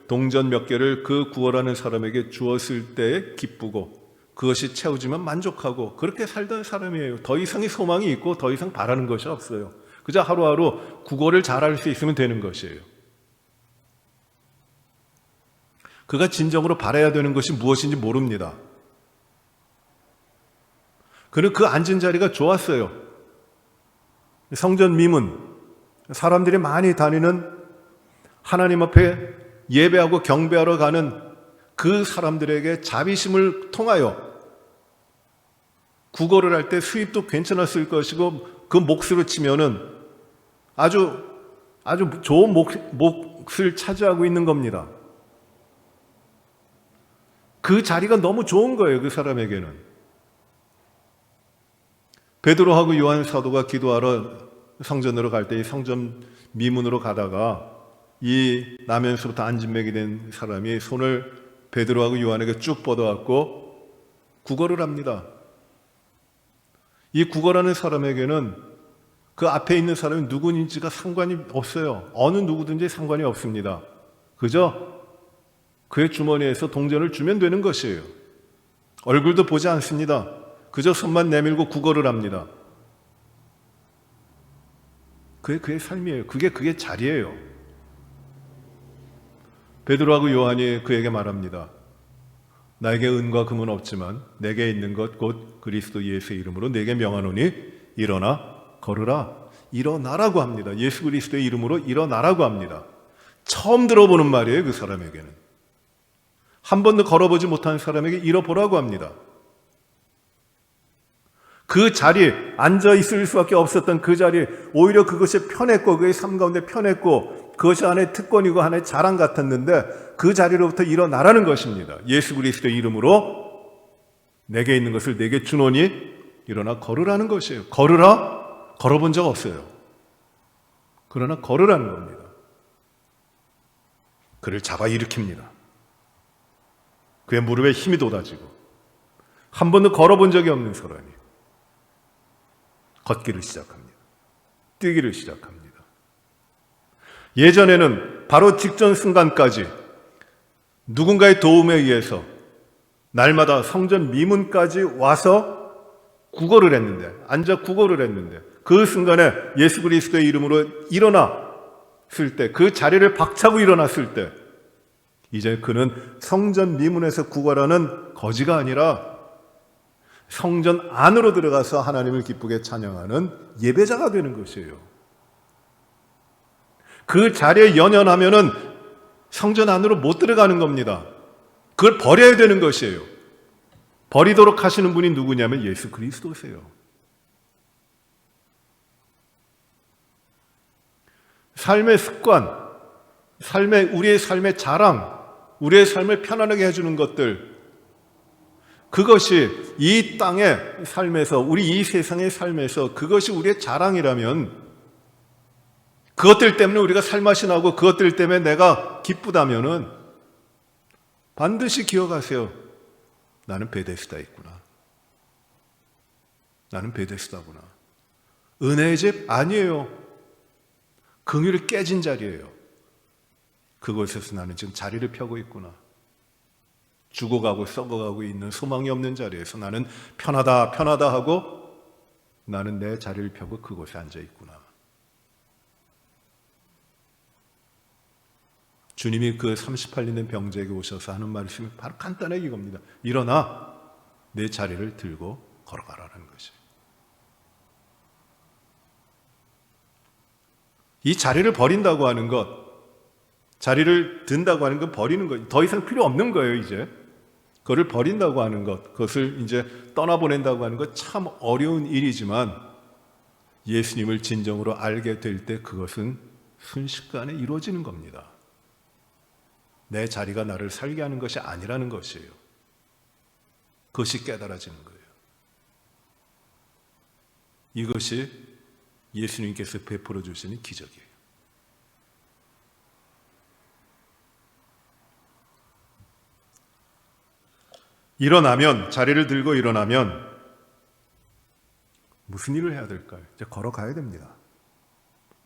[SPEAKER 1] 동전 몇 개를 그 구걸하는 사람에게 주었을 때 기쁘고 그것이 채워지면 만족하고 그렇게 살던 사람이에요. 더 이상의 소망이 있고 더 이상 바라는 것이 없어요. 그저 하루하루 구걸을 잘할 수 있으면 되는 것이에요. 그가 진정으로 바라야 되는 것이 무엇인지 모릅니다. 그는 그 앉은 자리가 좋았어요. 성전 미문, 사람들이 많이 다니는 하나님 앞에 예배하고 경배하러 가는 그 사람들에게 자비심을 통하여 구걸을 할 때 수입도 괜찮았을 것이고 그 몫으로 치면은 아주 좋은 몫을 차지하고 있는 겁니다. 그 자리가 너무 좋은 거예요, 그 사람에게는. 베드로하고 요한 사도가 기도하러 성전으로 갈 때 이 성전 미문으로 가다가 이 나면서부터 안진뱅이 된 사람이 손을 베드로하고 요한에게 쭉 뻗어갖고 구걸을 합니다. 이 구걸하는 사람에게는 그 앞에 있는 사람이 누구인지가 상관이 없어요. 어느 누구든지 상관이 없습니다. 그저 그의 주머니에서 동전을 주면 되는 것이에요. 얼굴도 보지 않습니다. 그저 손만 내밀고 구걸을 합니다. 그게 그의 삶이에요. 그게 자리예요. 베드로하고 요한이 그에게 말합니다. 나에게 은과 금은 없지만 내게 있는 것 곧 그리스도 예수의 이름으로 내게 명하노니 일어나 걸으라. 일어나라고 합니다. 예수 그리스도의 이름으로 일어나라고 합니다. 처음 들어보는 말이에요. 그 사람에게는. 한 번도 걸어보지 못한 사람에게 일어보라고 합니다. 그 자리에 앉아 있을 수밖에 없었던 그 자리에 오히려 그것이 편했고 그의 삶 가운데 편했고 그것이 하나의 특권이고 하나의 자랑 같았는데 그 자리로부터 일어나라는 것입니다. 예수 그리스도의 이름으로 내게 있는 것을 내게 주노니 일어나 걸으라는 것이에요. 걸으라? 걸어본 적 없어요. 그러나 걸으라는 겁니다. 그를 잡아 일으킵니다. 그의 무릎에 힘이 돋아지고 한 번도 걸어본 적이 없는 사람이 걷기를 시작합니다. 뛰기를 시작합니다. 예전에는 바로 직전 순간까지 누군가의 도움에 의해서 날마다 성전 미문까지 와서 구걸을 했는데, 앉아 구걸을 했는데 그 순간에 예수 그리스도의 이름으로 일어났을 때, 그 자리를 박차고 일어났을 때 이제 그는 성전 미문에서 구걸하는 거지가 아니라 성전 안으로 들어가서 하나님을 기쁘게 찬양하는 예배자가 되는 것이에요. 그 자리에 연연하면은 성전 안으로 못 들어가는 겁니다. 그걸 버려야 되는 것이에요. 버리도록 하시는 분이 누구냐면 예수 그리스도세요. 삶의 습관, 우리의 삶의 자랑, 우리의 삶을 편안하게 해주는 것들, 그것이 이 땅의 삶에서, 우리 이 세상의 삶에서 그것이 우리의 자랑이라면, 그것들 때문에 우리가 살맛이 나고 그것들 때문에 내가 기쁘다면은 반드시 기억하세요. 나는 베데스다에 있구나. 나는 베데스다구나. 은혜의 집 아니에요. 긍휼이 깨진 자리예요. 그곳에서 나는 지금 자리를 펴고 있구나. 죽어가고 썩어가고 있는 소망이 없는 자리에서 나는 편하다 하고 나는 내 자리를 펴고 그곳에 앉아 있구나. 주님이 그 38년 된 병자에게 오셔서 하는 말씀이 바로 간단하게 이겁니다. 일어나 내 자리를 들고 걸어가라는 것이에요. 이 자리를 버린다고 하는 것, 자리를 든다고 하는 건 버리는 것, 더 이상 필요 없는 거예요, 이제. 그것을 버린다고 하는 것, 그것을 이제 떠나보낸다고 하는 것 참 어려운 일이지만 예수님을 진정으로 알게 될 때 그것은 순식간에 이루어지는 겁니다. 내 자리가 나를 살게 하는 것이 아니라는 것이에요. 그것이 깨달아지는 거예요. 이것이 예수님께서 베풀어 주시는 기적이에요. 일어나면, 자리를 들고 일어나면 무슨 일을 해야 될까요? 이제 걸어가야 됩니다.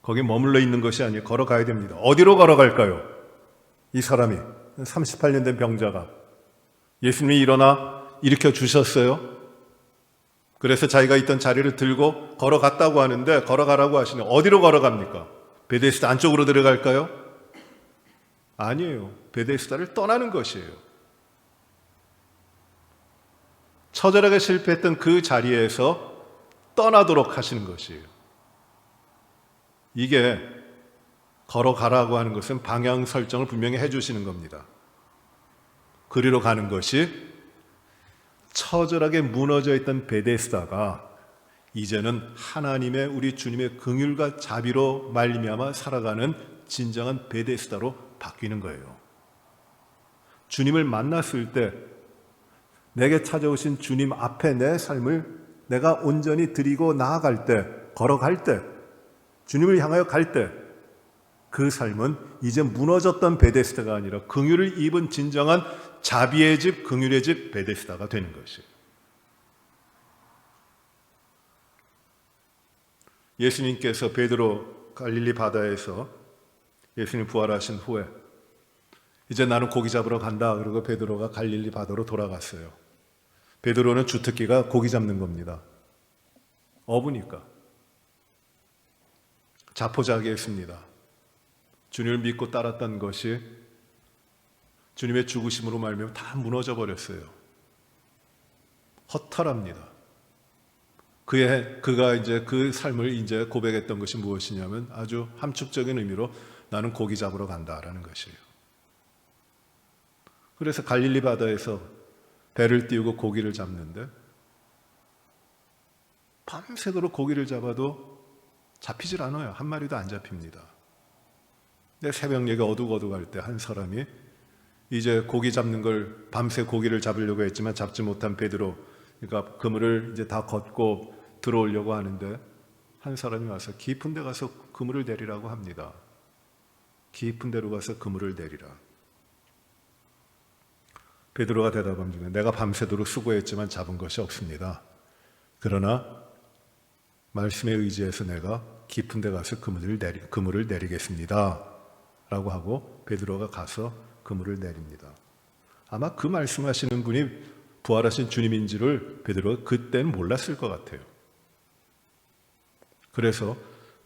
[SPEAKER 1] 거기 머물러 있는 것이 아니에요. 걸어가야 됩니다. 어디로 걸어갈까요? 이 사람이 38년 된 병자가 예수님이 일어나 일으켜 주셨어요. 그래서 자기가 있던 자리를 들고 걸어갔다고 하는데 걸어가라고 하시네. 어디로 걸어갑니까? 베데스다 안쪽으로 들어갈까요? 아니에요. 베데스다를 떠나는 것이에요. 처절하게 실패했던 그 자리에서 떠나도록 하시는 것이에요. 이게 걸어가라고 하는 것은 방향 설정을 분명히 해주시는 겁니다. 그리로 가는 것이 처절하게 무너져 있던 베데스다가 이제는 하나님의 우리 주님의 긍휼과 자비로 말미암아 살아가는 진정한 베데스다로 바뀌는 거예요. 주님을 만났을 때 내게 찾아오신 주님 앞에 내 삶을 내가 온전히 드리고 나아갈 때, 걸어갈 때, 주님을 향하여 갈 때 그 삶은 이제 무너졌던 베데스다가 아니라 긍휼을 입은 진정한 자비의 집, 긍휼의 집 베데스다가 되는 것이에요. 예수님께서 베드로 갈릴리 바다에서 예수님 부활하신 후에 이제 나는 고기 잡으러 간다. 그리고 베드로가 갈릴리 바다로 돌아갔어요. 베드로는 주특기가 고기 잡는 겁니다. 어부니까. 자포자기했습니다. 주님을 믿고 따랐던 것이 주님의 죽으심으로 말미암아 다 무너져 버렸어요. 허탈합니다. 그가 이제 그 삶을 이제 고백했던 것이 무엇이냐면 아주 함축적인 의미로 나는 고기 잡으러 간다라는 것이에요. 그래서 갈릴리 바다에서 배를 띄우고 고기를 잡는데 밤새도록 고기를 잡아도 잡히질 않아요. 한 마리도 안 잡힙니다. 근데 새벽녘에 어둑어둑할 때 한 사람이 이제 고기 잡는 걸 밤새 고기를 잡으려고 했지만 잡지 못한 베드로, 그러니까 그물을 이제 다 걷고 들어오려고 하는데 한 사람이 와서 깊은 데 가서 그물을 내리라고 합니다. 깊은 데로 가서 그물을 내리라. 베드로가 대답합니다. 내가 밤새도록 수고했지만 잡은 것이 없습니다. 그러나 말씀에 의지해서 내가 깊은 데 가서 그물을 내리겠습니다. 라고 하고 베드로가 가서 그물을 내립니다. 아마 그 말씀하시는 분이 부활하신 주님인지를 베드로가 그때는 몰랐을 것 같아요. 그래서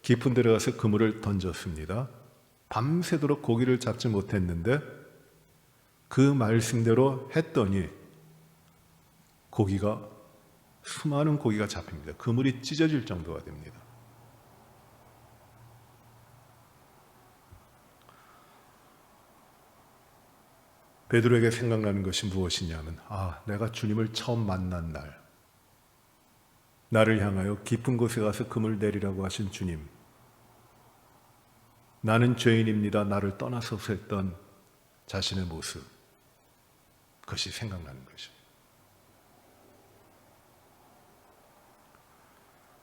[SPEAKER 1] 깊은 데로 가서 그물을 던졌습니다. 밤새도록 고기를 잡지 못했는데 그 말씀대로 했더니 수많은 고기가 잡힙니다. 그물이 찢어질 정도가 됩니다. 베드로에게 생각나는 것이 무엇이냐면 내가 주님을 처음 만난 날 나를 향하여 깊은 곳에 가서 그물 내리라고 하신 주님, 나는 죄인입니다. 나를 떠나서서 했던 자신의 모습, 그것이 생각나는 것입니다.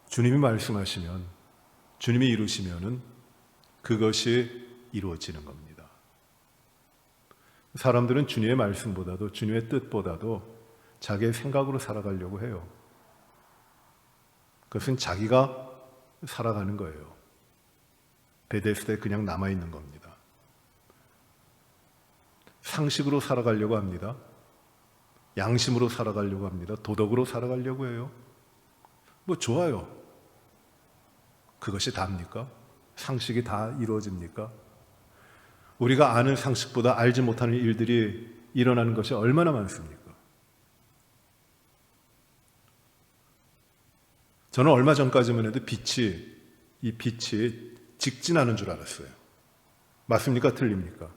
[SPEAKER 1] 주님이 말씀하시면, 주님이 이루시면은 그것이 이루어지는 겁니다. 사람들은 주님의 말씀보다도 주님의 뜻보다도 자기의 생각으로 살아가려고 해요. 그것은 자기가 살아가는 거예요. 베데스다에 그냥 남아있는 겁니다. 상식으로 살아가려고 합니다. 양심으로 살아가려고 합니다. 도덕으로 살아가려고 해요. 뭐 좋아요. 그것이 답니까? 상식이 다 이루어집니까? 우리가 아는 상식보다 알지 못하는 일들이 일어나는 것이 얼마나 많습니까? 저는 얼마 전까지만 해도 이 빛이 직진하는 줄 알았어요. 맞습니까? 틀립니까?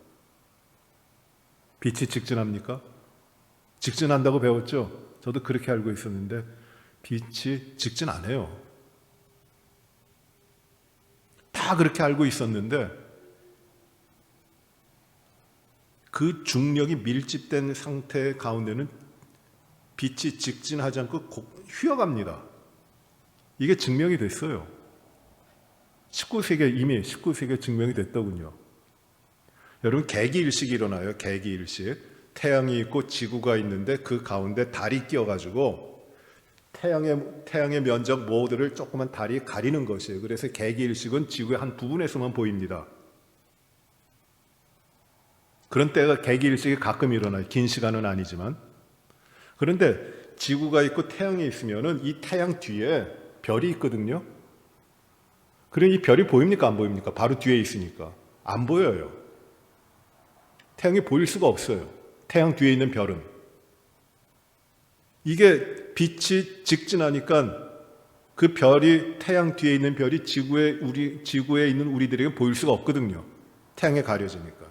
[SPEAKER 1] 빛이 직진합니까? 직진한다고 배웠죠? 저도 그렇게 알고 있었는데 빛이 직진 안 해요. 다 그렇게 알고 있었는데 그 중력이 밀집된 상태 가운데는 빛이 직진하지 않고 휘어갑니다. 이게 증명이 됐어요. 19세기에 19세기에 증명이 됐더군요. 여러분, 개기일식이 일어나요. 개기일식. 태양이 있고 지구가 있는데 그 가운데 달이 끼어가지고 태양의 면적 모두를 조그만 달이 가리는 것이에요. 그래서 개기일식은 지구의 한 부분에서만 보입니다. 그런 때가 개기일식이 가끔 일어나요. 긴 시간은 아니지만. 그런데 지구가 있고 태양이 있으면은 이 태양 뒤에 별이 있거든요. 그럼 이 별이 보입니까? 안 보입니까? 바로 뒤에 있으니까. 안 보여요. 태양이 보일 수가 없어요. 태양 뒤에 있는 별은. 이게 빛이 직진하니까 그 별이, 태양 뒤에 있는 별이 지구에 있는 우리들에게 보일 수가 없거든요. 태양에 가려지니까.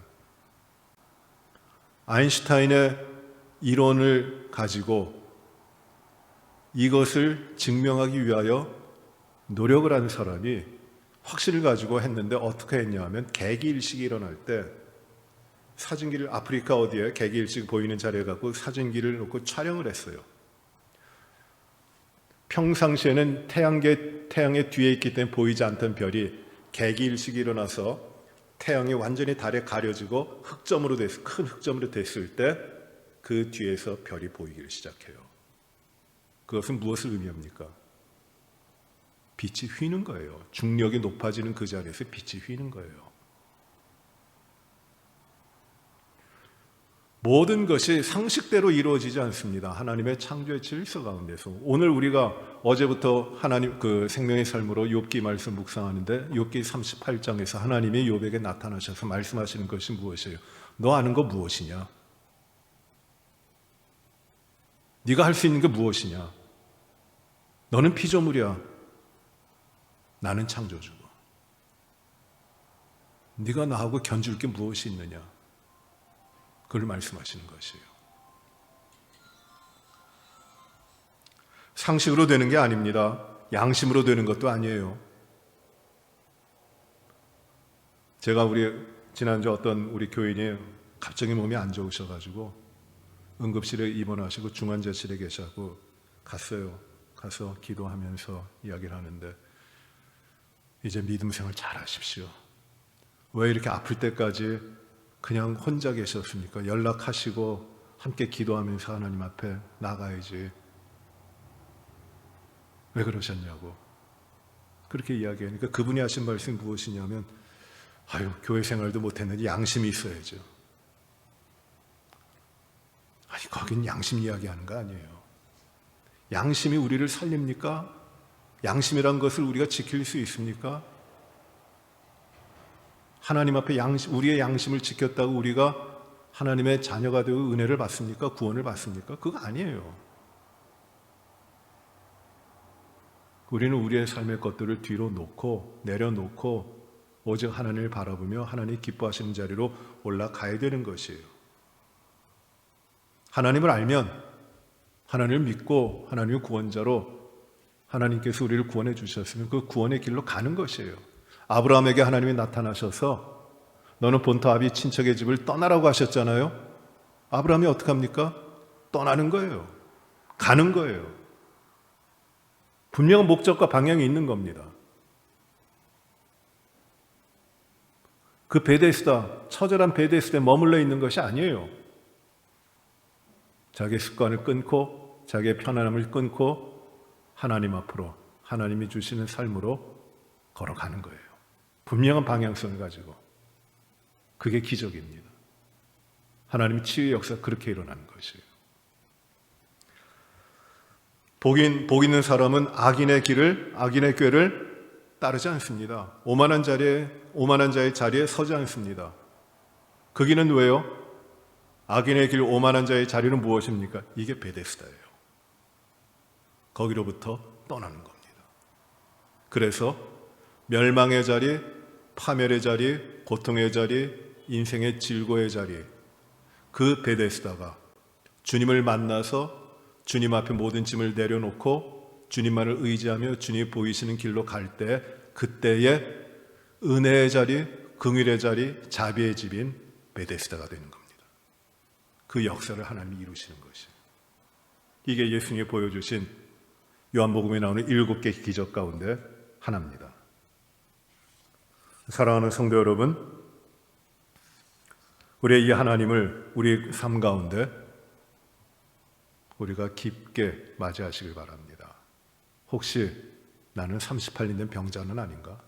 [SPEAKER 1] 아인슈타인의 이론을 가지고 이것을 증명하기 위하여 노력을 하는 사람이 확신을 가지고 했는데 어떻게 했냐 하면 개기일식이 일어날 때 사진기를 아프리카 어디에 개기일식 보이는 자리에 갖고 사진기를 놓고 촬영을 했어요. 평상시에는 태양의 뒤에 있기 때문에 보이지 않던 별이 개기일식이 일어나서 태양이 완전히 달에 가려지고 큰 흑점으로 됐을 때 그 뒤에서 별이 보이기를 시작해요. 그것은 무엇을 의미합니까? 빛이 휘는 거예요. 중력이 높아지는 그 자리에서 빛이 휘는 거예요. 모든 것이 상식대로 이루어지지 않습니다. 하나님의 창조의 질서 가운데서. 오늘 우리가 어제부터 하나님 그 생명의 삶으로 욥기 말씀 묵상하는데 욥기 38장에서 하나님이 욥에게 나타나셔서 말씀하시는 것이 무엇이에요? 너 아는 거 무엇이냐? 네가 할 수 있는 게 무엇이냐? 너는 피조물이야. 나는 창조주고. 네가 나하고 견줄 게 무엇이 있느냐? 그걸 말씀하시는 것이에요. 상식으로 되는 게 아닙니다. 양심으로 되는 것도 아니에요. 제가 지난주 어떤 우리 교인이 갑자기 몸이 안 좋으셔가지고 응급실에 입원하시고 중환자실에 계시고 갔어요. 가서 기도하면서 이야기를 하는데 이제 믿음 생활 잘 하십시오. 왜 이렇게 아플 때까지 그냥 혼자 계셨습니까? 연락하시고 함께 기도하면서 하나님 앞에 나가야지. 왜 그러셨냐고. 그렇게 이야기하니까 그분이 하신 말씀이 무엇이냐면 교회 생활도 못했는데 양심이 있어야죠. 아니, 거긴 양심 이야기하는 거 아니에요. 양심이 우리를 살립니까? 양심이란 것을 우리가 지킬 수 있습니까? 하나님 앞에 우리의 양심을 지켰다고 우리가 하나님의 자녀가 되고 은혜를 받습니까? 구원을 받습니까? 그거 아니에요. 우리는 우리의 삶의 것들을 뒤로 내려놓고 오직 하나님을 바라보며 하나님이 기뻐하시는 자리로 올라가야 되는 것이에요. 하나님을 알면, 하나님을 믿고 하나님의 구원자로 하나님께서 우리를 구원해 주셨으면 그 구원의 길로 가는 것이에요. 아브라함에게 하나님이 나타나셔서 너는 본토 아비 친척의 집을 떠나라고 하셨잖아요. 아브라함이 어떻게 합니까? 떠나는 거예요. 가는 거예요. 분명한 목적과 방향이 있는 겁니다. 그 처절한 베데스다에 머물러 있는 것이 아니에요. 자기의 습관을 끊고 자기의 편안함을 끊고 하나님 앞으로, 하나님이 주시는 삶으로 걸어가는 거예요. 분명한 방향성을 가지고. 그게 기적입니다. 하나님의 치유의 역사가 그렇게 일어나는 것이에요. 복 있는 사람은 악인의 꾀를 따르지 않습니다. 오만한 자의 자리에 서지 않습니다. 그 길은 왜요? 악인의 길, 오만한 자의 자리는 무엇입니까? 이게 베데스다예요. 거기로부터 떠나는 겁니다. 그래서 멸망의 자리, 파멸의 자리, 고통의 자리, 인생의 질고의 자리, 그 베데스다가 주님을 만나서 주님 앞에 모든 짐을 내려놓고 주님만을 의지하며 주님이 보이시는 길로 갈 때, 그때에 은혜의 자리, 긍휼의 자리, 자비의 집인 베데스다가 되는 겁니다. 그 역사를 하나님이 이루시는 것이에요. 이게 예수님이 보여주신 요한복음에 나오는 7개 기적 가운데 하나입니다. 사랑하는 성도 여러분, 우리의 이 하나님을 우리 삶 가운데 우리가 깊게 맞이하시길 바랍니다. 혹시 나는 38년 된 병자는 아닌가?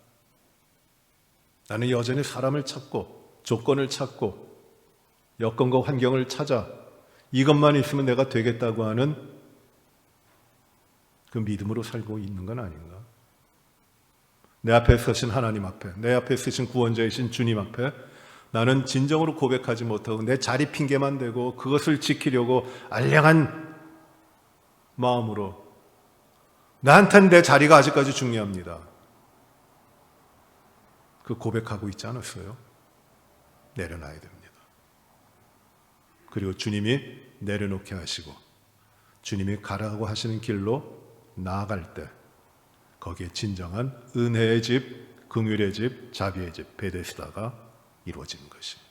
[SPEAKER 1] 나는 여전히 사람을 찾고 조건을 찾고 여건과 환경을 찾아 이것만 있으면 내가 되겠다고 하는 그 믿음으로 살고 있는 건 아닌가? 내 앞에 서신 하나님 앞에, 내 앞에 서신 구원자이신 주님 앞에 나는 진정으로 고백하지 못하고 내 자리 핑계만 대고 그것을 지키려고 알량한 마음으로, 나한테는 내 자리가 아직까지 중요합니다, 그 고백하고 있지 않았어요? 내려놔야 됩니다. 그리고 주님이 내려놓게 하시고 주님이 가라고 하시는 길로 나아갈 때 거기에 진정한 은혜의 집, 긍휼의 집, 자비의 집, 베데스다가 이루어지는 것입니다.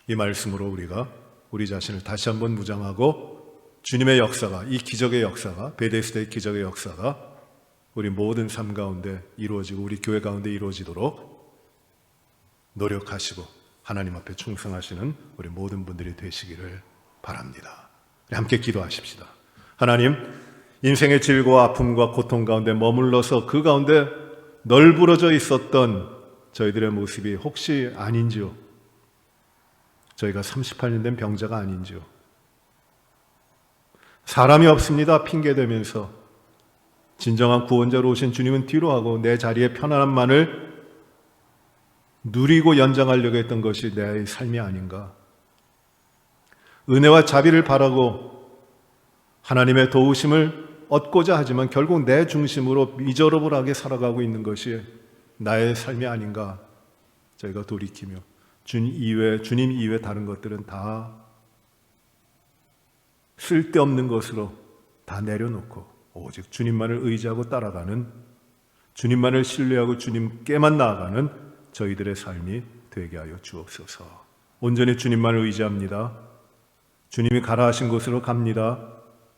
[SPEAKER 1] 이 말씀으로 우리가 우리 자신을 다시 한번 무장하고 주님의 역사가, 이 기적의 역사가, 베데스다의 기적의 역사가 우리 모든 삶 가운데 이루어지고 우리 교회 가운데 이루어지도록 노력하시고 하나님 앞에 충성하시는 우리 모든 분들이 되시기를 바랍니다. 함께 기도하십시다. 하나님, 인생의 질고와 아픔과 고통 가운데 머물러서 그 가운데 널브러져 있었던 저희들의 모습이 혹시 아닌지요? 저희가 38년 된 병자가 아닌지요? 사람이 없습니다 핑계대면서 진정한 구원자로 오신 주님은 뒤로 하고 내 자리의 편안함만을 누리고 연장하려고 했던 것이 내 삶이 아닌가? 은혜와 자비를 바라고 하나님의 도우심을 얻고자 하지만 결국 내 중심으로 미저러블하게 살아가고 있는 것이 나의 삶이 아닌가? 저희가 돌이키며 주님 이외 다른 것들은 다 쓸데없는 것으로 다 내려놓고 오직 주님만을 의지하고 따라가는, 주님만을 신뢰하고 주님께만 나아가는 저희들의 삶이 되게 하여 주옵소서. 온전히 주님만을 의지합니다. 주님이 가라 하신 곳으로 갑니다.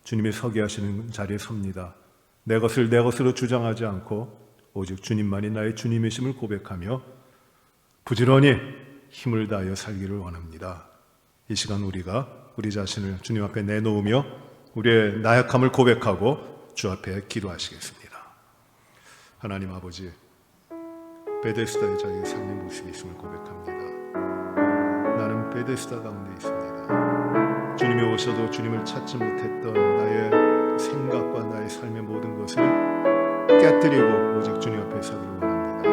[SPEAKER 1] 주님이 서게 하시는 자리에 섭니다. 내 것을 내 것으로 주장하지 않고 오직 주님만이 나의 주님이심을 고백하며 부지런히 힘을 다하여 살기를 원합니다. 이 시간 우리가 우리 자신을 주님 앞에 내놓으며 우리의 나약함을 고백하고 주 앞에 기도하시겠습니다. 하나님 아버지, 베데스다의 자기의 삶의 모습이 있음을 고백합니다. 나는 베데스다 가운데 있습니다. 주님이 오셔도 주님을 찾지 못했던 나의 생각과 나의 삶의 모든 것을 깨뜨리고 오직 주님 앞에 서기를 원합니다.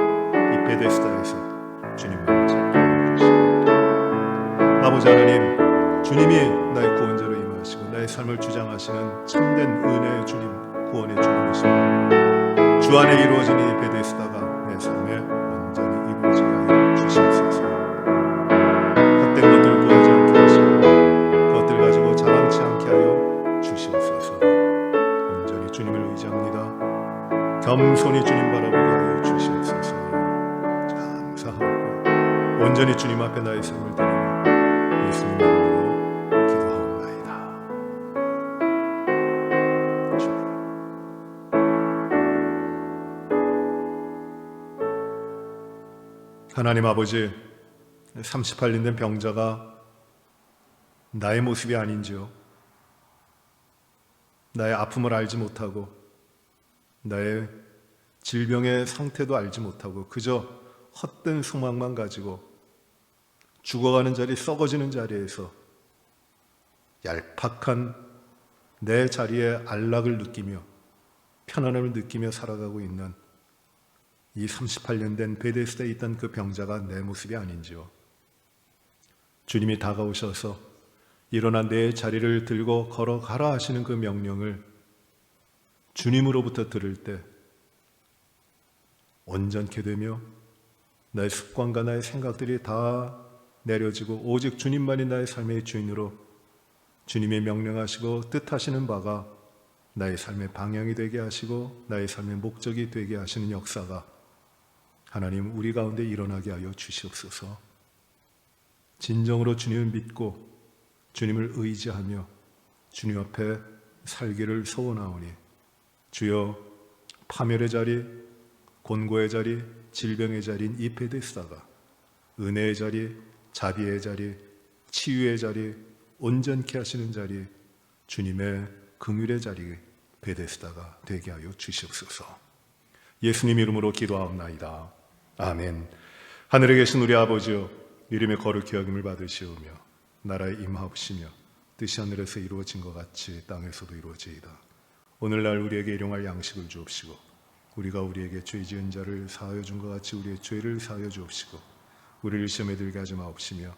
[SPEAKER 1] 이 베데스다에서 주님만을 찾게 해주십니다. 아버지 하나님, 주님이 나의 구원자로 임하시고 나의 삶을 주장하시는 참된 은혜의 주님, 구원의 주님이십니다. 주 안에 이루어진 이 베데스다가 내 삶에 완전히 이루어지게 하여 주시옵소서. 헛된 것들 구하지 않게 하시고 그것들 가지고 자랑치 않게 하여 주시옵소서. 온전히 주님을 의지합니다. 겸손히 주님 바라보게 하여 주시옵소서. 감사하고 온전히 주님 앞에 나의 삶을 드리며 예수님 이름으로 기도하옵나이다. 하나님 아버지, 38년 된 병자가 나의 모습이 아닌지요? 나의 아픔을 알지 못하고 나의 질병의 상태도 알지 못하고 그저 헛된 소망만 가지고 죽어가는 자리, 썩어지는 자리에서 얄팍한 내 자리에 안락을 느끼며 편안함을 느끼며 살아가고 있는 이 38년 된 베데스다에 있던 그 병자가 내 모습이 아닌지요. 주님이 다가오셔서 일어나 내 자리를 들고 걸어가라 하시는 그 명령을 주님으로부터 들을 때 온전케 되며 나의 습관과 나의 생각들이 다 내려지고 오직 주님만이 나의 삶의 주인으로 주님이 명령하시고 뜻하시는 바가 나의 삶의 방향이 되게 하시고 나의 삶의 목적이 되게 하시는 역사가 하나님 우리 가운데 일어나게 하여 주시옵소서. 진정으로 주님을 믿고 주님을 의지하며 주님 앞에 살기를 소원하오니 주여 파멸의 자리, 곤고의 자리, 질병의 자리인 이 베데스다가 은혜의 자리, 자비의 자리, 치유의 자리, 온전케 하시는 자리, 주님의 긍휼의 자리 베데스다가 되게 하여 주시옵소서. 예수님 이름으로 기도하옵나이다. 아멘. 하늘에 계신 우리 아버지여, 이름의 거룩히 여김을 받으시오며 나라에 임하옵시며 뜻이 하늘에서 이루어진 것 같이 땅에서도 이루어지이다. 오늘날 우리에게 일용할 양식을 주옵시고 우리가 우리에게 죄 지은 자를 사하여 준 것 같이 우리의 죄를 사하여 주옵시고 우리를 시험에 들게 하지 마옵시며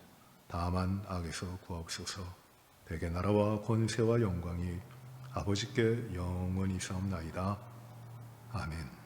[SPEAKER 1] 다만 악에서 구하옵소서. 대개 나라와 권세와 영광이 아버지께 영원히 있사옵나이다. 아멘.